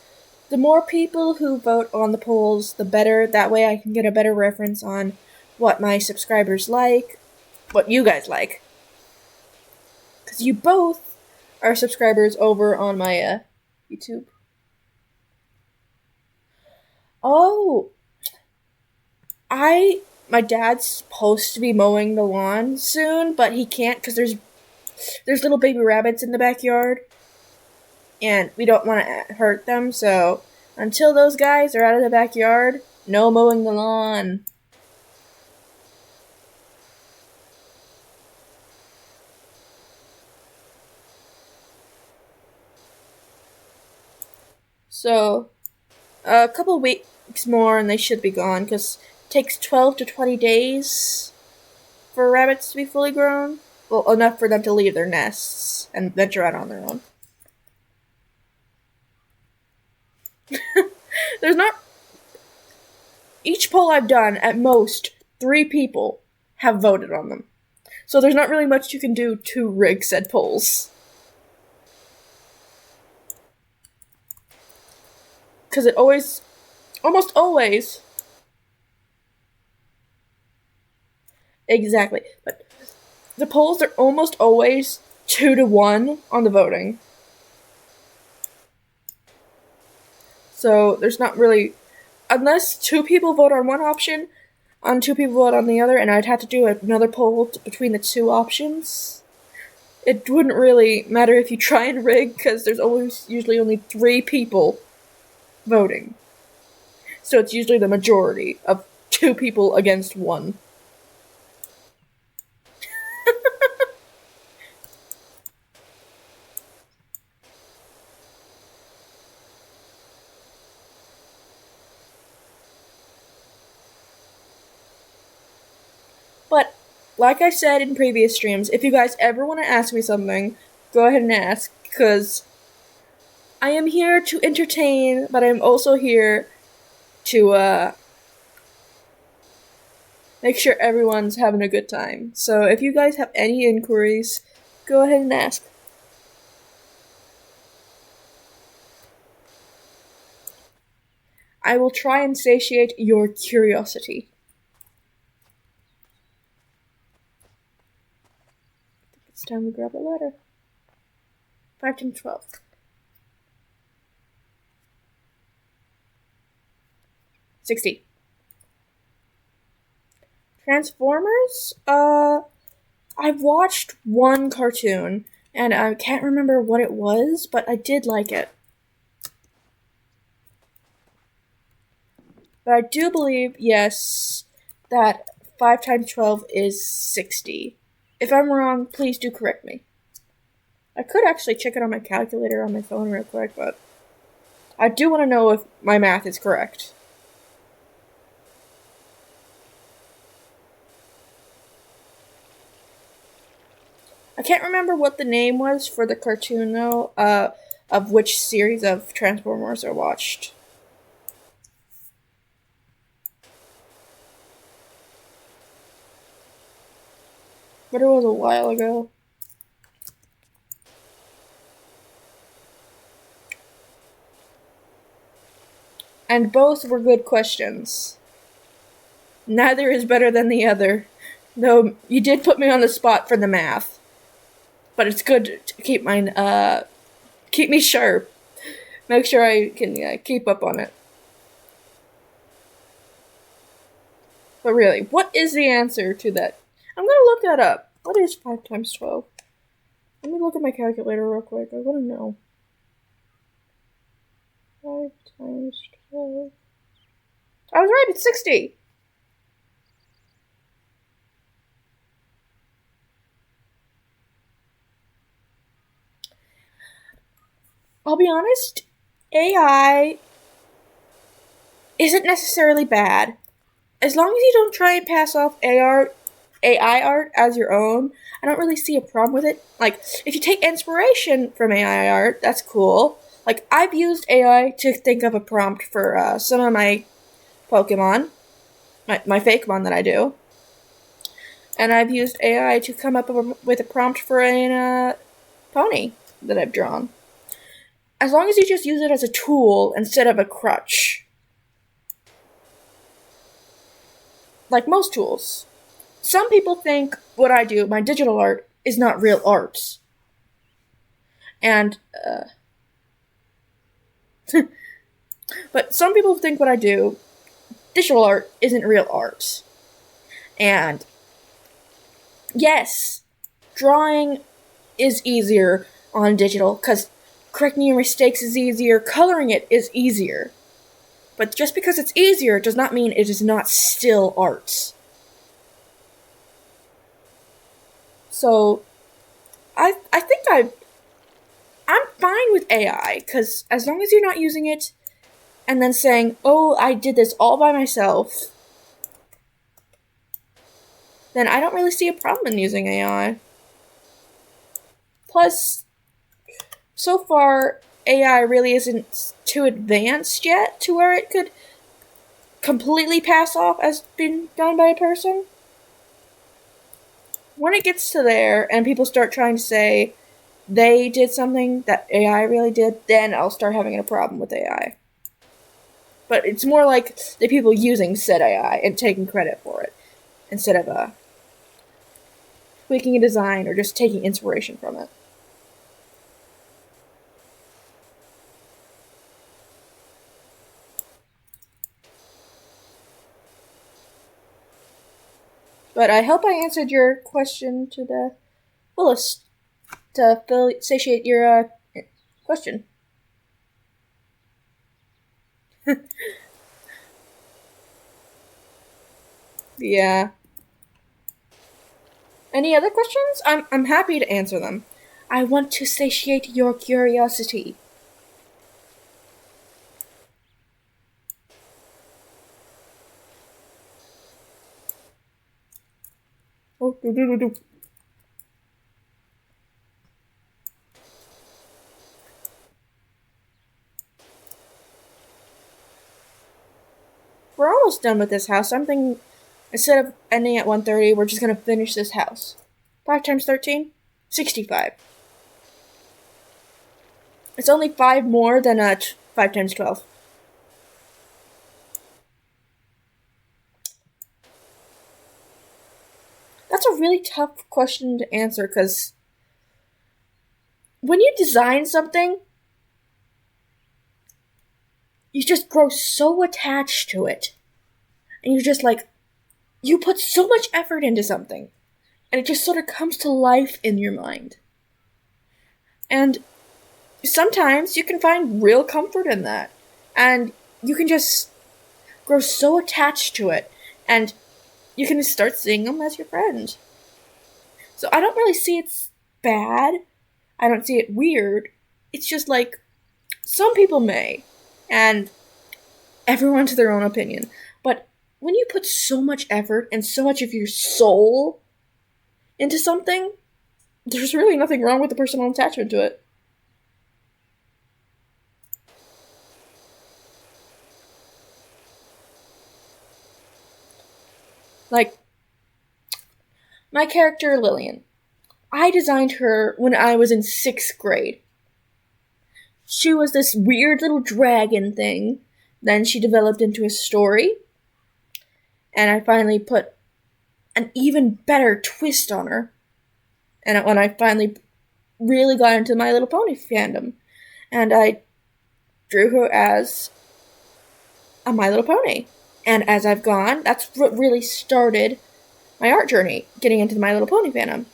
Speaker 1: the more people who vote on the polls, the better. That way I can get a better reference on what my subscribers like, what you guys like. Because you both are subscribers over on my YouTube. Oh, my dad's supposed to be mowing the lawn soon, but he can't because there's little baby rabbits in the backyard, and we don't want to hurt them. So until those guys are out of the backyard, no mowing the lawn. So a couple weeks more, and they should be gone because it takes 12 to 20 days for rabbits to be fully grown. Well, enough for them to leave their nests and venture out on their own. There's not. Each poll I've done, at most 3 people have voted on them. So there's not really much you can do to rig said polls. Because it almost always. Exactly. But the polls are almost always 2-1 on the voting. So there's not really, unless 2 people vote on one option, 2 people vote on the other, and I'd have to do another poll between the 2 options. It wouldn't really matter if you try and rig, because there's usually only 3 people voting. So it's usually the majority of 2 people against 1. But, like I said in previous streams, if you guys ever want to ask me something, go ahead and ask, because I am here to entertain, but I'm also here to, make sure everyone's having a good time. So if you guys have any inquiries, go ahead and ask. I will try and satiate your curiosity. It's time to grab a letter. 5 times 12. 60. Transformers? I've watched one cartoon, and I can't remember what it was, but I did like it. But I do believe, yes, that 5 times 12 is 60. If I'm wrong, please do correct me. I could actually check it on my calculator on my phone real quick, but I do want to know if my math is correct. I can't remember what the name was for the cartoon, though, of which series of Transformers I watched. But it was a while ago. And both were good questions. Neither is better than the other. Though you did put me on the spot for the math. But it's good to keep keep me sharp. Make sure I can keep up on it. But really, what is the answer to that? I'm gonna look that up. What is 5 times 12? Let me look at my calculator real quick. I want to know. 5 times 12. I was right, it's 60. I'll be honest, AI isn't necessarily bad. As long as you don't try and pass off AI art as your own, I don't really see a problem with it. Like, if you take inspiration from AI art, that's cool. Like, I've used AI to think of a prompt for some of my Pokemon, my Fakemon that I do. And I've used AI to come up with a prompt for a pony that I've drawn. As long as you just use it as a tool instead of a crutch. Like most tools. Some people think what I do, my digital art, is not real art. And, but some people think what I do, digital art, isn't real art. And, yes, drawing is easier on digital, because correcting your mistakes is easier, coloring it is easier. But just because it's easier does not mean it is not still art. So, I think I'm fine with AI, because as long as you're not using it and then saying, oh, I did this all by myself, then I don't really see a problem in using AI. Plus, so far, AI really isn't too advanced yet to where it could completely pass off as being done by a person. When it gets to there and people start trying to say they did something that AI really did, then I'll start having a problem with AI. But it's more like the people using said AI and taking credit for it, instead of tweaking a design or just taking inspiration from it. But I hope I answered your question to the fullest to satiate your question. Yeah. Any other questions? I'm happy to answer them. I want to satiate your curiosity. Oh, do do do do. We're almost done with this house. I'm thinking instead of ending at 1:30, we're just gonna finish this house. 5 times 13? 65. It's only 5 more than 5 times 12. That's a really tough question to answer because when you design something, you just grow so attached to it. And you're just like, you put so much effort into something. And it just sort of comes to life in your mind. And sometimes you can find real comfort in that. And you can just grow so attached to it. And you can start seeing them as your friend. So I don't really see it's bad. I don't see it weird. It's just like, some people may. And everyone to their own opinion. But when you put so much effort and so much of your soul into something, there's really nothing wrong with the personal attachment to it. Like, my character, Lillian. I designed her when I was in 6th grade. She was this weird little dragon thing. Then she developed into a story. And I finally put an even better twist on her. And when I finally really got into My Little Pony fandom. And I drew her as a My Little Pony. And as I've gone, that's what really started my art journey, getting into the My Little Pony fandom.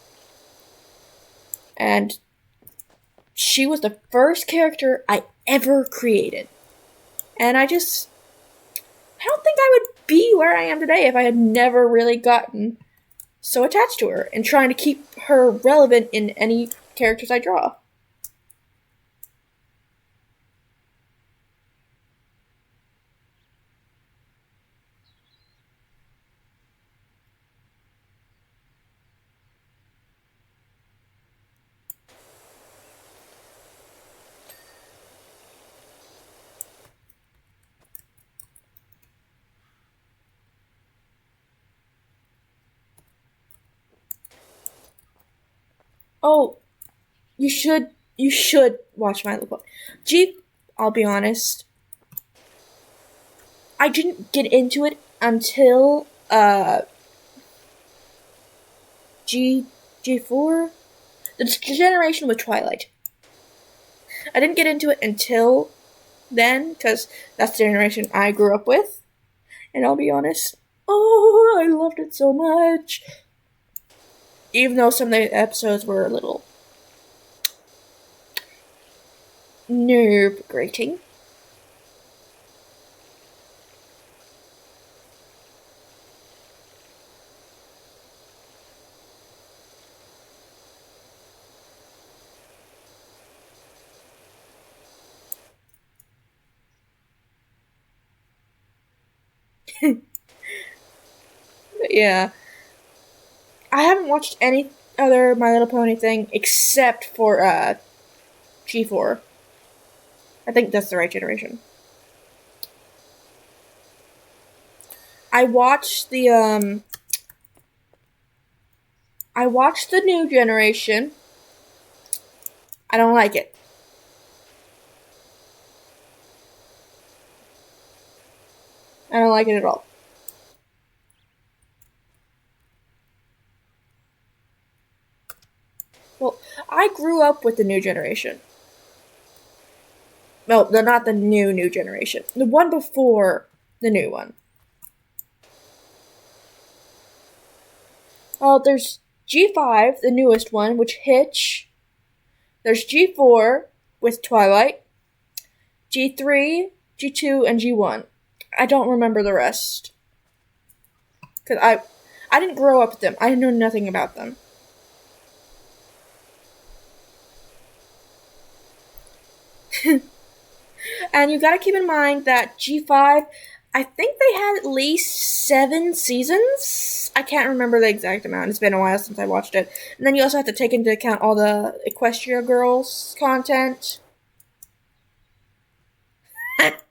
Speaker 1: And she was the first character I ever created. And I don't think I would be where I am today if I had never really gotten so attached to her and trying to keep her relevant in any characters I draw. Oh, you should watch My Little Pony. I'll be honest, I didn't get into it until G4, the generation with Twilight. I didn't get into it until then because that's the generation I grew up with, and I'll be honest, oh, I loved it so much. Even though some of the episodes were a little nerve grating. But yeah, I haven't watched any other My Little Pony thing except for G4. I think that's the right generation. I watched the new generation. I don't like it. I don't like it at all. Well, I grew up with the new generation. No, not the new generation. The one before the new one. Well, there's G5, the newest one, which Hitch. There's G4 with Twilight. G3, G2, and G1. I don't remember the rest. Because I didn't grow up with them. I know nothing about them. And you gotta keep in mind that G5, I think they had at least 7 seasons. I can't remember the exact amount. It's been a while since I watched it. And then you also have to take into account all the Equestria Girls content. But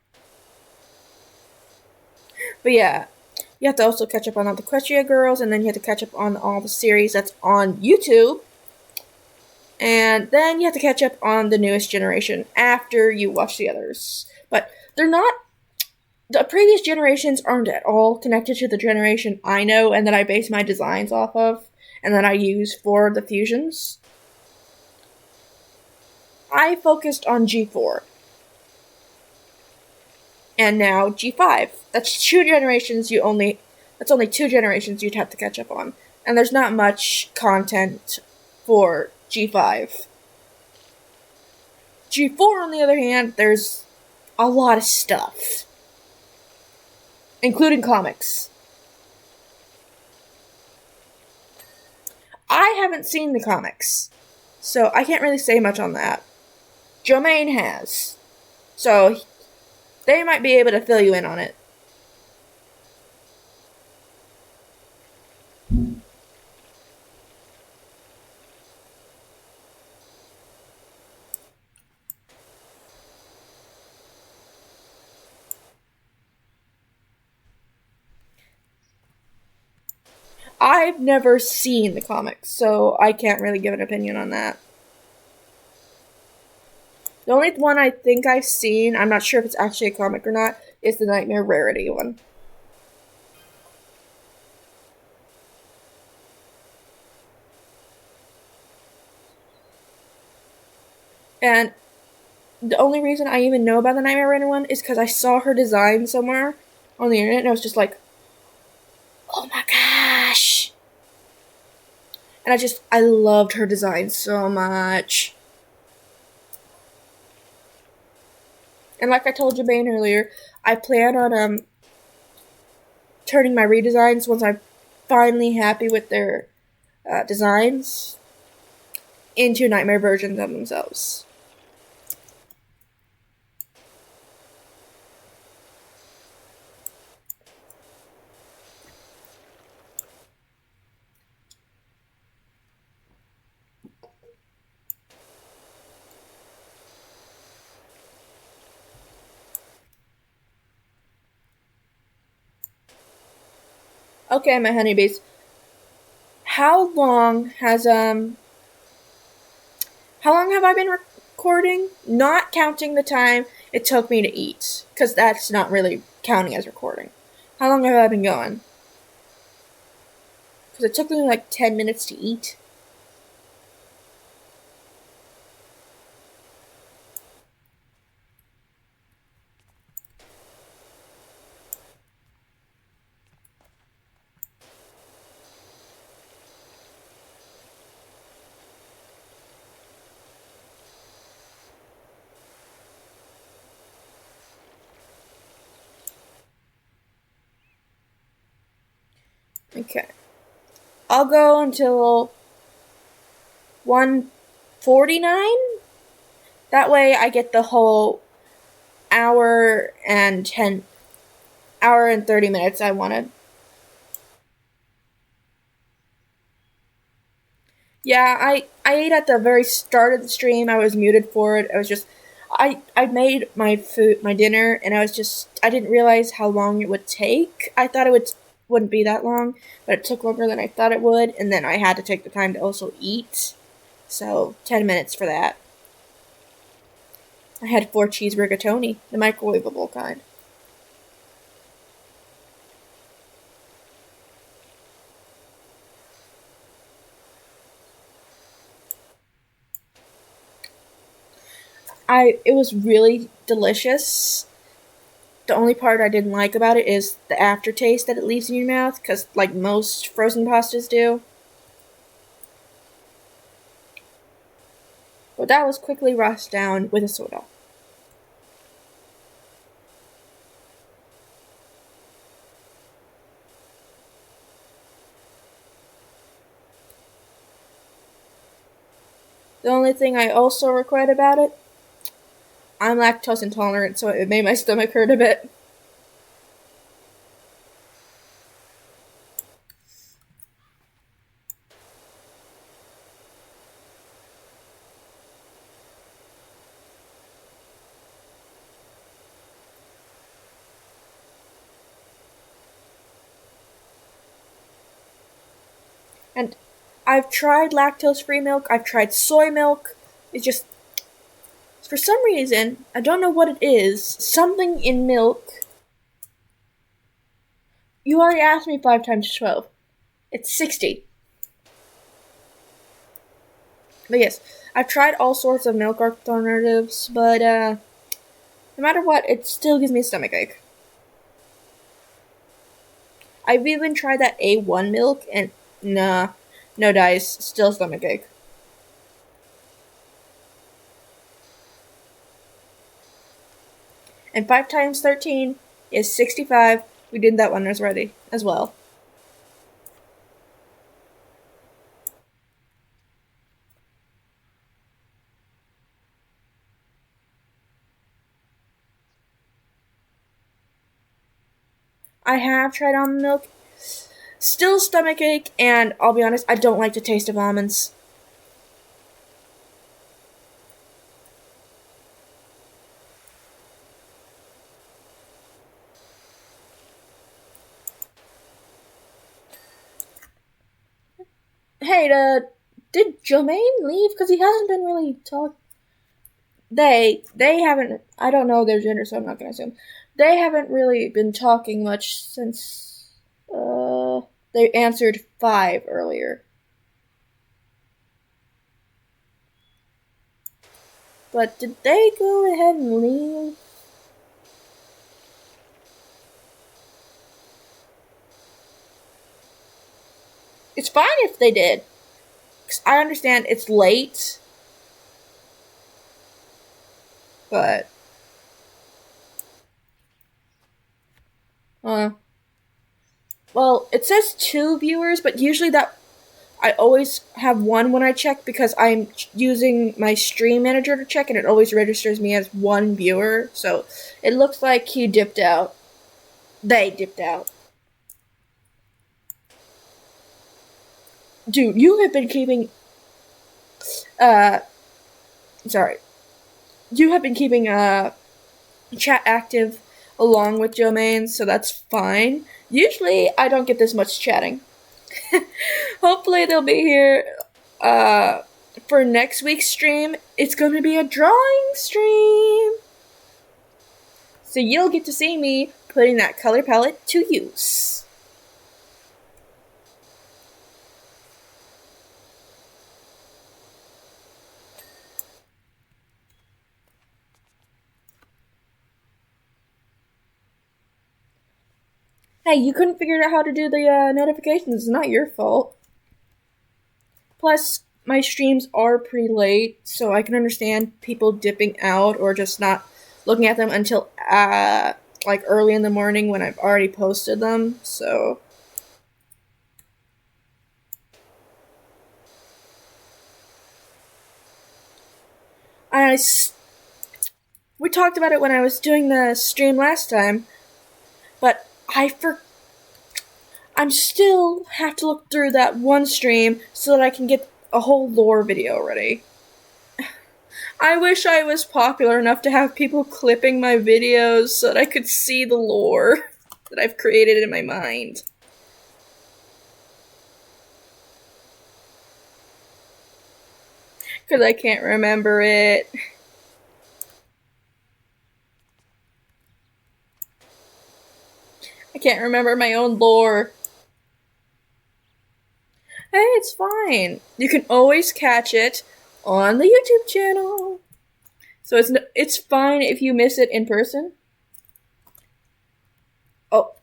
Speaker 1: yeah, you have to also catch up on all the Equestria Girls, and then you have to catch up on all the series that's on YouTube. And then you have to catch up on the newest generation after you watch the others. But they're not. The previous generations aren't at all connected to the generation I know and that I base my designs off of, and that I use for the fusions. I focused on G4. And now G5. That's only 2 generations you'd have to catch up on. And there's not much content for G5. G4, on the other hand, there's a lot of stuff. Including comics. I haven't seen the comics, so I can't really say much on that. Jomaine has. So they might be able to fill you in on it. I've never seen the comics, so I can't really give an opinion on that. The only one I think I've seen, I'm not sure if it's actually a comic or not, is the Nightmare Rarity one. And the only reason I even know about the Nightmare Rarity one is because I saw her design somewhere on the internet, and I was just like, oh my gosh. And I loved her design so much. And like I told Jabane earlier, I plan on turning my redesigns once I'm finally happy with their designs into nightmare versions of themselves. Okay, my honeybees. How long has how long have I been recording? Not counting the time it took me to eat, because that's not really counting as recording. How long have I been going? Because it took me like 10 minutes to eat. Okay. I'll go until 1:49. That way I get the whole hour and 30 minutes I wanted. Yeah, I ate at the very start of the stream. I was muted for it. I was just I made my dinner, and I didn't realize how long it would take. I thought wouldn't be that long, but it took longer than I thought it would, and then I had to take the time to also eat. So 10 minutes for that. I had 4 cheese rigatoni, the microwavable kind. It was really delicious. The only part I didn't like about it is the aftertaste that it leaves in your mouth, because like most frozen pastas do. But that was quickly rushed down with a soda. The only thing I also regret about it, I'm lactose intolerant, so it made my stomach hurt a bit. And I've tried lactose free milk, I've tried soy milk. It's just, for some reason, I don't know what it is, something in milk. You already asked me 5 times 12. It's 60. But yes, I've tried all sorts of milk alternatives, but no matter what, it still gives me a stomachache. I've even tried that A1 milk, and nah, no dice, still stomachache. And 5 times 13 is 65. We did that one already, as well. I have tried almond milk. Still stomachache, and I'll be honest, I don't like the taste of almonds. Hey, did Jermaine leave? Because he hasn't been really talking. They haven't. I don't know their gender, so I'm not gonna assume. They haven't really been talking much since. They answered 5 earlier. But did they go ahead and leave? It's fine if they did. I understand it's late, but uh, well, it says 2 viewers, but usually that I always have one when I check because I'm using my stream manager to check, and it always registers me as 1 viewer. So it looks like he dipped out. They dipped out. Dude, you have been keeping. Uh, sorry. You have been keeping chat active along with Jomaine, so that's fine. Usually, I don't get this much chatting. Hopefully, they'll be here for next week's stream. It's going to be a drawing stream. So you'll get to see me putting that color palette to use. Hey, you couldn't figure out how to do the notifications. It's not your fault. Plus, my streams are pretty late, so I can understand people dipping out or just not looking at them until like early in the morning when I've already posted them. So I we talked about it when I was doing the stream last time, but I'm still have to look through that one stream so that I can get a whole lore video ready. I wish I was popular enough to have people clipping my videos so that I could see the lore that I've created in my mind. Because I can't remember it. I can't remember my own lore. Hey, it's fine. You can always catch it on the YouTube channel. So it's fine if you miss it in person. Oh,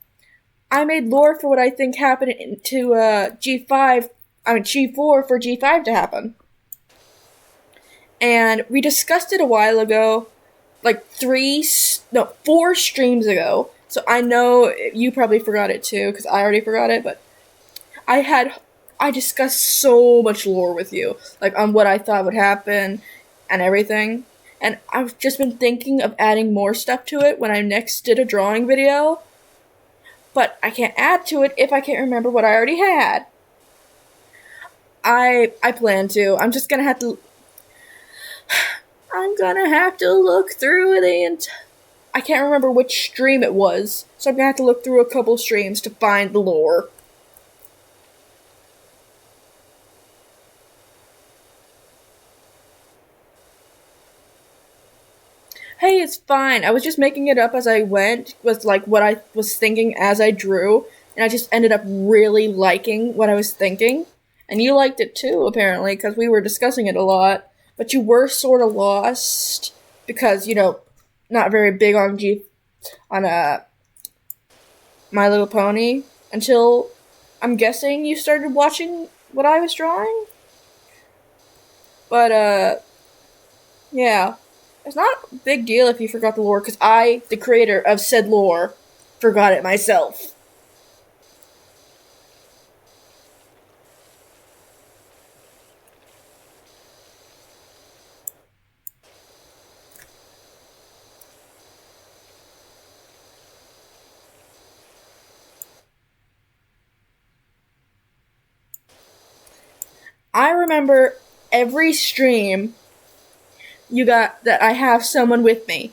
Speaker 1: I made lore for what I think happened to G4 for G5 to happen. And we discussed it a while ago, like 4 streams ago. So I know you probably forgot it too, because I already forgot it, but I discussed so much lore with you, like on what I thought would happen and everything. And I've just been thinking of adding more stuff to it when I next did a drawing video. But I can't add to it if I can't remember what I already had. I plan to. I'm gonna have to look through I can't remember which stream it was, so I'm gonna have to look through a couple streams to find the lore. Hey, it's fine. I was just making it up as I went with like what I was thinking as I drew, and I just ended up really liking what I was thinking. And you liked it too, apparently, because we were discussing it a lot. But you were sort of lost because, not very big on My Little Pony until I'm guessing you started watching what I was drawing. But yeah. It's not a big deal if you forgot the lore, because I, the creator of said lore, forgot it myself. I remember every stream you got that I have someone with me,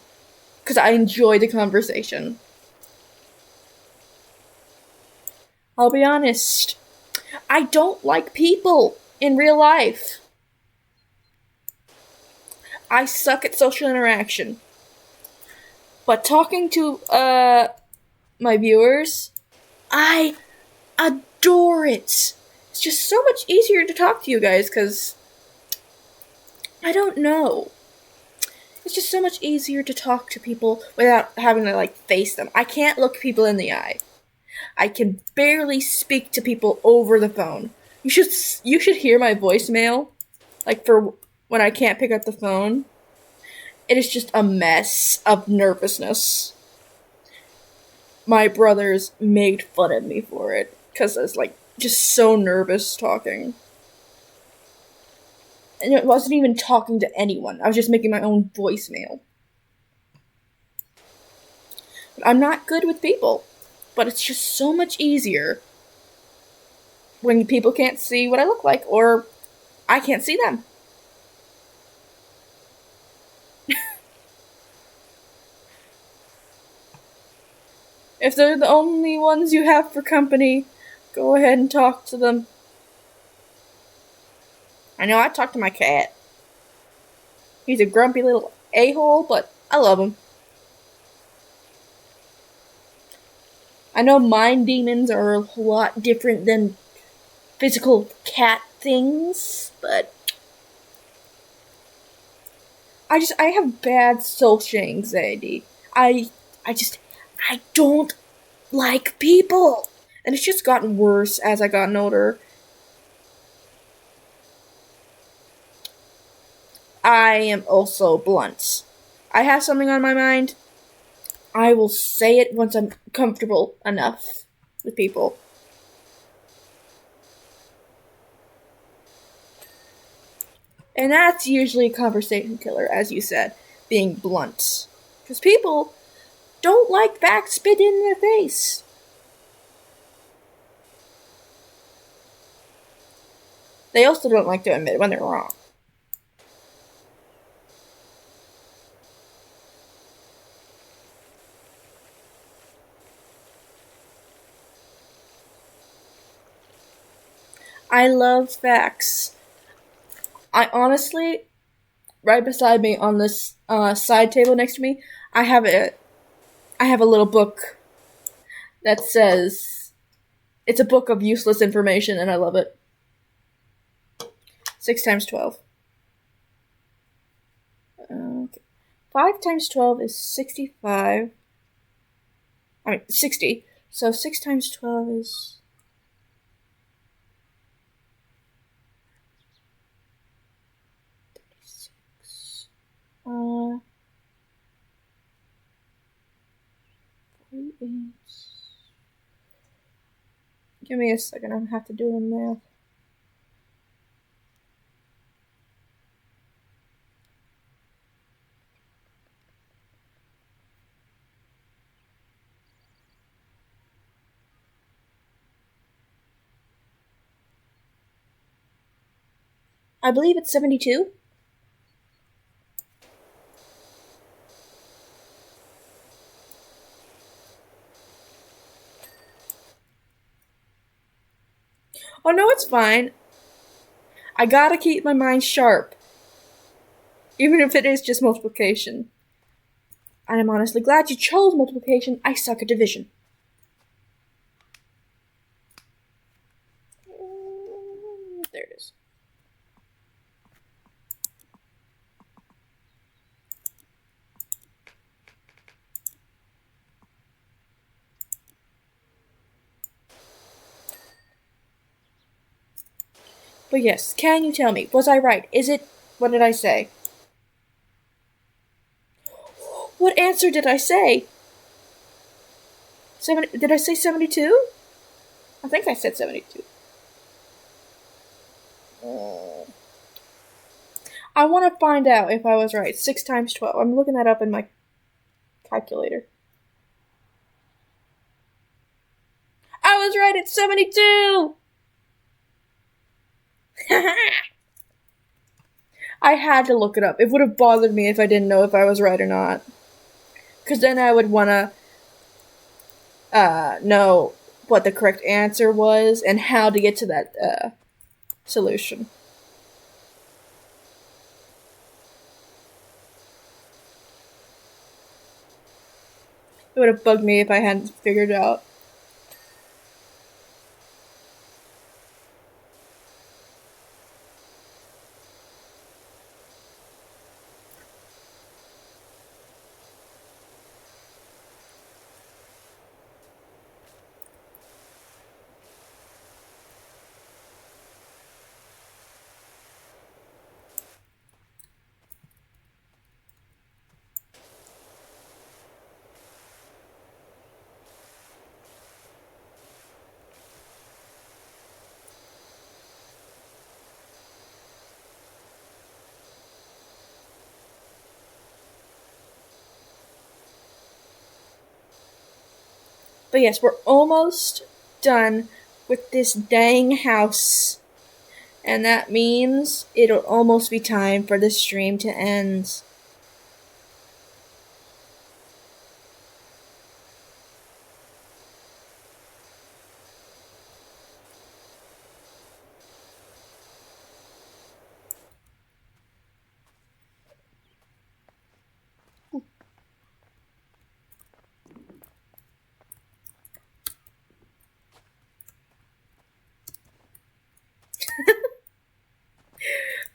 Speaker 1: because I enjoy the conversation. I'll be honest, I don't like people in real life. I suck at social interaction. But talking to, my viewers, I adore it. It's just so much easier to talk to you guys, because I don't know. It's just so much easier to talk to people without having to, like, face them. I can't look people in the eye. I can barely speak to people over the phone. you should hear my voicemail, like for when I can't pick up the phone. It is just a mess of nervousness. My brothers made fun of me for it because I was like just so nervous talking. And it wasn't even talking to anyone. I was just making my own voicemail. But I'm not good with people. But it's just so much easier when people can't see what I look like or I can't see them. If they're the only ones you have for company, go ahead and talk to them. I know I talk to my cat. He's a grumpy little a-hole, but I love him. I know mind demons are a lot different than physical cat things, but I have bad social anxiety. I I just I don't like people. And it's just gotten worse as I gotten older. I am also blunt. I have something on my mind. I will say it once I'm comfortable enough with people. And that's usually a conversation killer, as you said, being blunt. Because people don't like facts spit in their face. They also don't like to admit when they're wrong. I love facts. I honestly, right beside me on this side table next to me, I have a I have a little book that says it's a book of useless information, and I love it. 6 times 12. Okay. 5 times 12 is 65. I mean 60. So 6 times 12 is 36. 48. Give me a second. I have to do the math. I believe it's 72. Oh no, it's fine. I gotta keep my mind sharp, even if it is just multiplication. And I'm honestly glad you chose multiplication. I suck at division. There it is. But yes, can you tell me, was I right? Is it, what did I say? What answer did I say? Did I say 72? I think I said 72. I want to find out if I was right. 6 times 12. I'm looking that up in my calculator. I was right at 72! I had to look it up. It would have bothered me if I didn't know if I was right or not. Because then I would want to know what the correct answer was and how to get to that solution. It would have bugged me if I hadn't figured it out. But yes, we're almost done with this dang house. And that means it'll almost be time for the stream to end.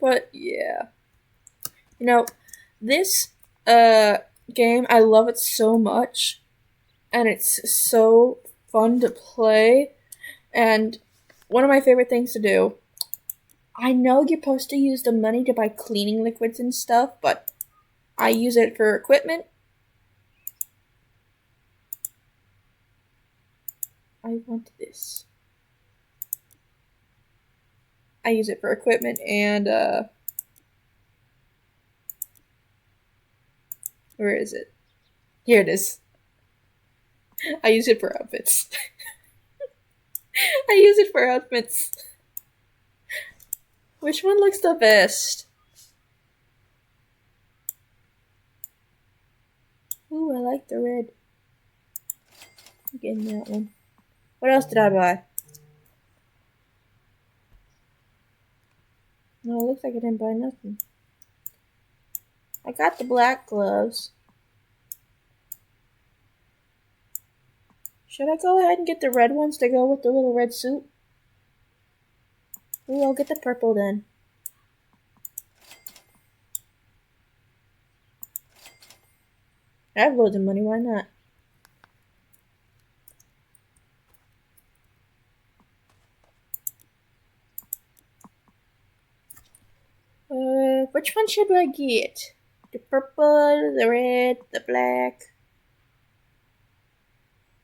Speaker 1: But yeah. You know, this game, I love it so much. And it's so fun to play. And one of my favorite things to do. I know you're supposed to use the money to buy cleaning liquids and stuff, but I use it for equipment. I want this. I use it for equipment and where is it? Here it is. I use it for outfits. I use it for outfits. Which one looks the best? Ooh, I like the red. I'm getting that one. What else did I buy? No, it looks like I didn't buy nothing. I got the black gloves. Should I go ahead and get the red ones to go with the little red suit? Ooh, I'll get the purple then. I have loads of money, why not? Which one should I get? The purple, the red, the black.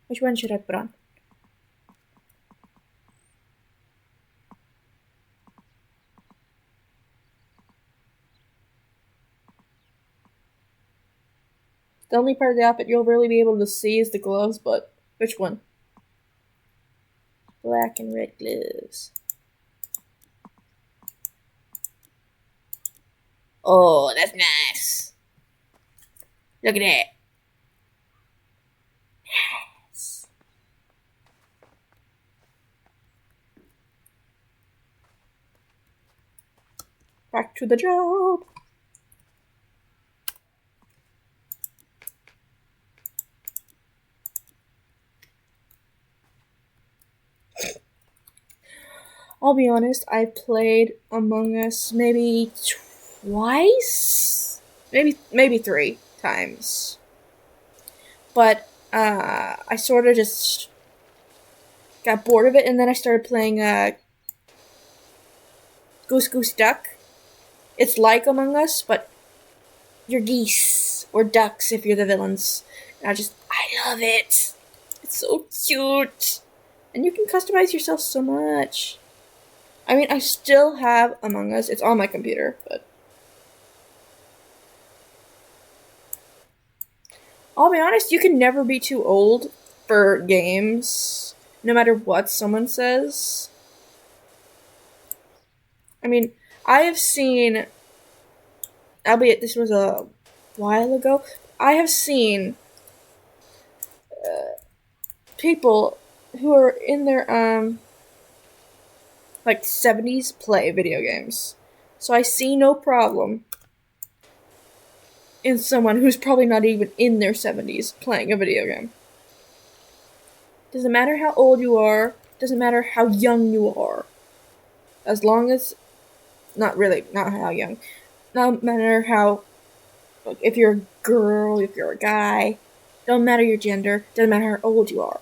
Speaker 1: Which one should I put on? The only part of the outfit you'll really be able to see is the gloves, but which one? Black and red gloves. Oh, that's nice. Look at that. Yes. Back to the job. I'll be honest, I played Among Us maybe twice? Maybe 3 times. But I sort of just got bored of it, and then I started playing Goose Goose Duck. It's like Among Us, but you're geese or ducks if you're the villains. And I love it. It's so cute, and you can customize yourself so much. I mean, I still have Among Us. It's on my computer, but I'll be honest, you can never be too old for games, no matter what someone says. I mean, I have seen, albeit this was a while ago, I have seen people who are in their like 70s play video games. So I see no problem in someone who's probably not even in their 70s playing a video game. Doesn't matter how old you are, doesn't matter how young you are. As long as, not how young, no matter how, if you're a girl, if you're a guy, don't matter your gender, doesn't matter how old you are.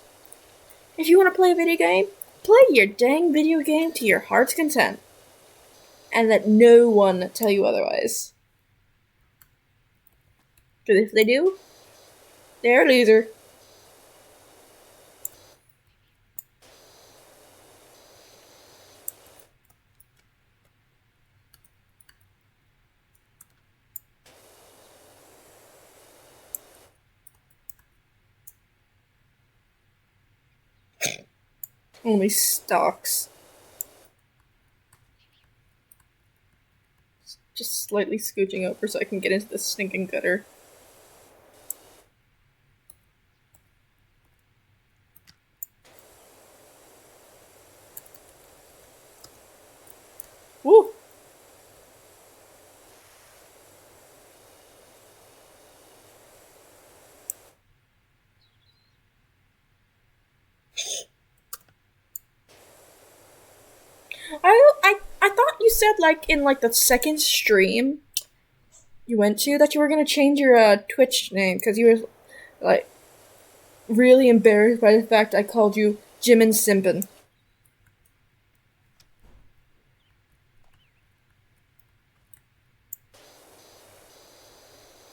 Speaker 1: If you want to play a video game, play your dang video game to your heart's content. And let no one tell you otherwise. Because if they do, they're a loser. Only stalks. Just slightly scooching over so I can get into the stinking gutter. Woo! I thought you said like in like the second stream you went to that you were gonna change your Twitch name because you were like really embarrassed by the fact I called you Jim and Simpin.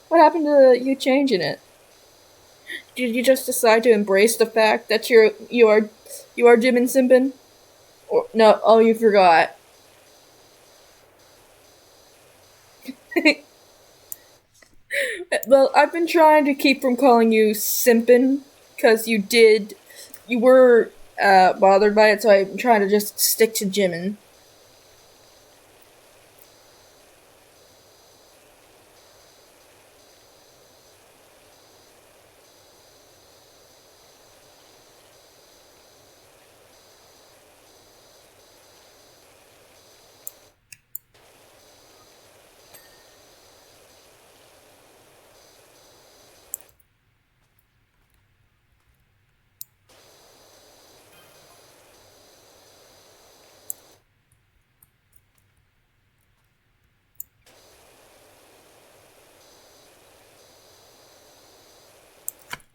Speaker 1: What happened to you changing it? Did you just decide to embrace the fact that you are Jim and Simpin? Or no? Oh, you forgot. Well, I've been trying to keep from calling you Simpin because you were bothered by it, so I'm trying to just stick to Jimin.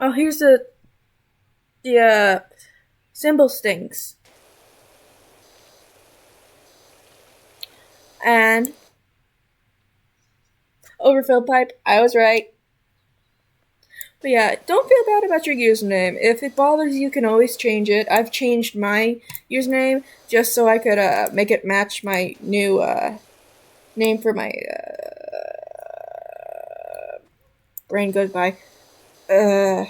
Speaker 1: Oh, here's the cymbal stings and overfilled pipe. I was right. But yeah, don't feel bad about your username. If it bothers you, you can always change it. I've changed my username just so I could make it match my new name for my brain goes by. Uh,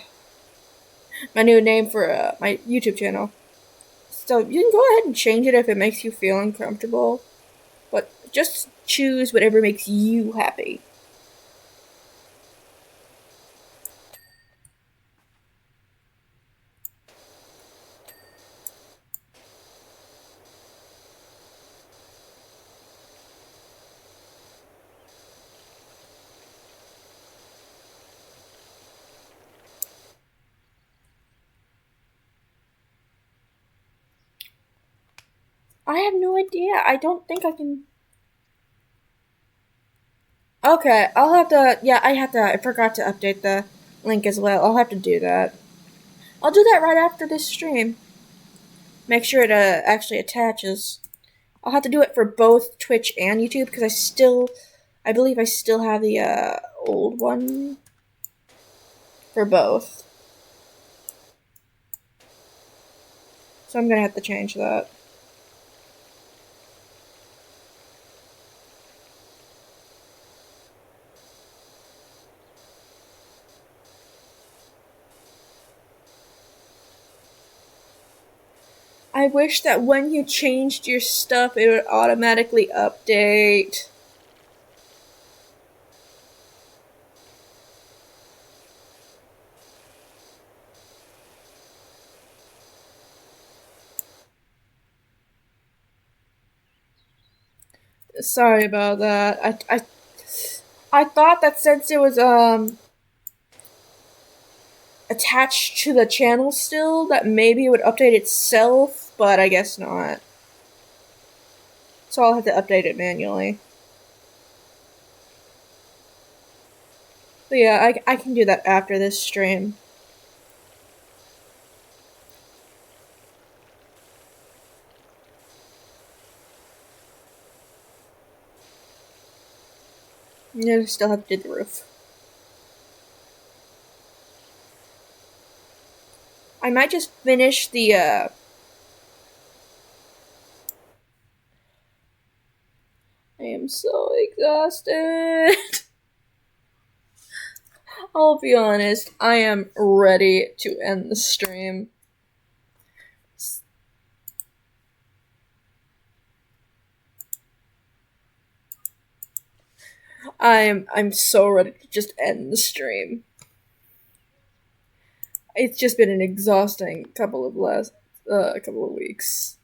Speaker 1: my new name for my YouTube channel. So you can go ahead and change it if it makes you feel uncomfortable. But just choose whatever makes you happy. I have no idea. I don't think I can. Okay, I'll have to. Yeah, I have to. I forgot to update the link as well. I'll have to do that. I'll do that right after this stream. Make sure it actually attaches. I'll have to do it for both Twitch and YouTube because I believe I still have the old one for both. So I'm gonna have to change that. I wish that when you changed your stuff, it would automatically update. Sorry about that. I thought that since it was attached to the channel still, that maybe it would update itself, but I guess not. So I'll have to update it manually. But yeah, I can do that after this stream. Yeah, still have to do the roof. I might just finish the I am so exhausted. I'll be honest, I am ready to end the stream. I'm so ready to just end the stream. It's just been an exhausting couple of weeks.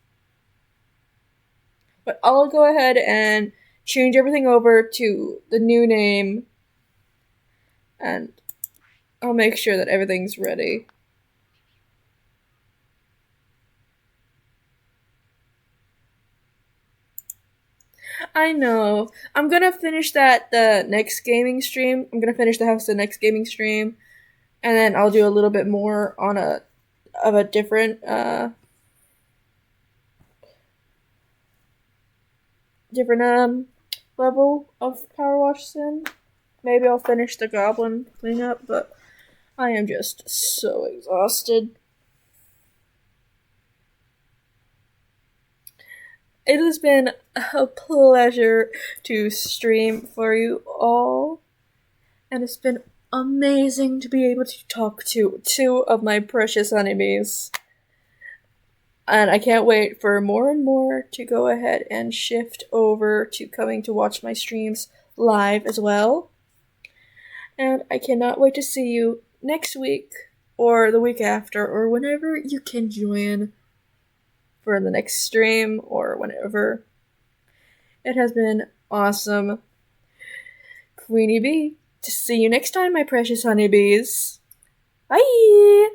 Speaker 1: But I'll go ahead and change everything over to the new name, and I'll make sure that everything's ready. I know. I'm gonna finish that the next gaming stream. I'm gonna finish the house the next gaming stream, and then I'll do a little bit more on a different level of Power Wash Sim. Maybe I'll finish the goblin cleanup, but I am just so exhausted. It has been a pleasure to stream for you all, and it's been amazing to be able to talk to two of my precious honeybees. And I can't wait for more and more to go ahead and shift over to coming to watch my streams live as well. And I cannot wait to see you next week or the week after or whenever you can join for the next stream or whenever. It has been awesome. Queenie Bee. To see you next time, my precious honeybees. Bye!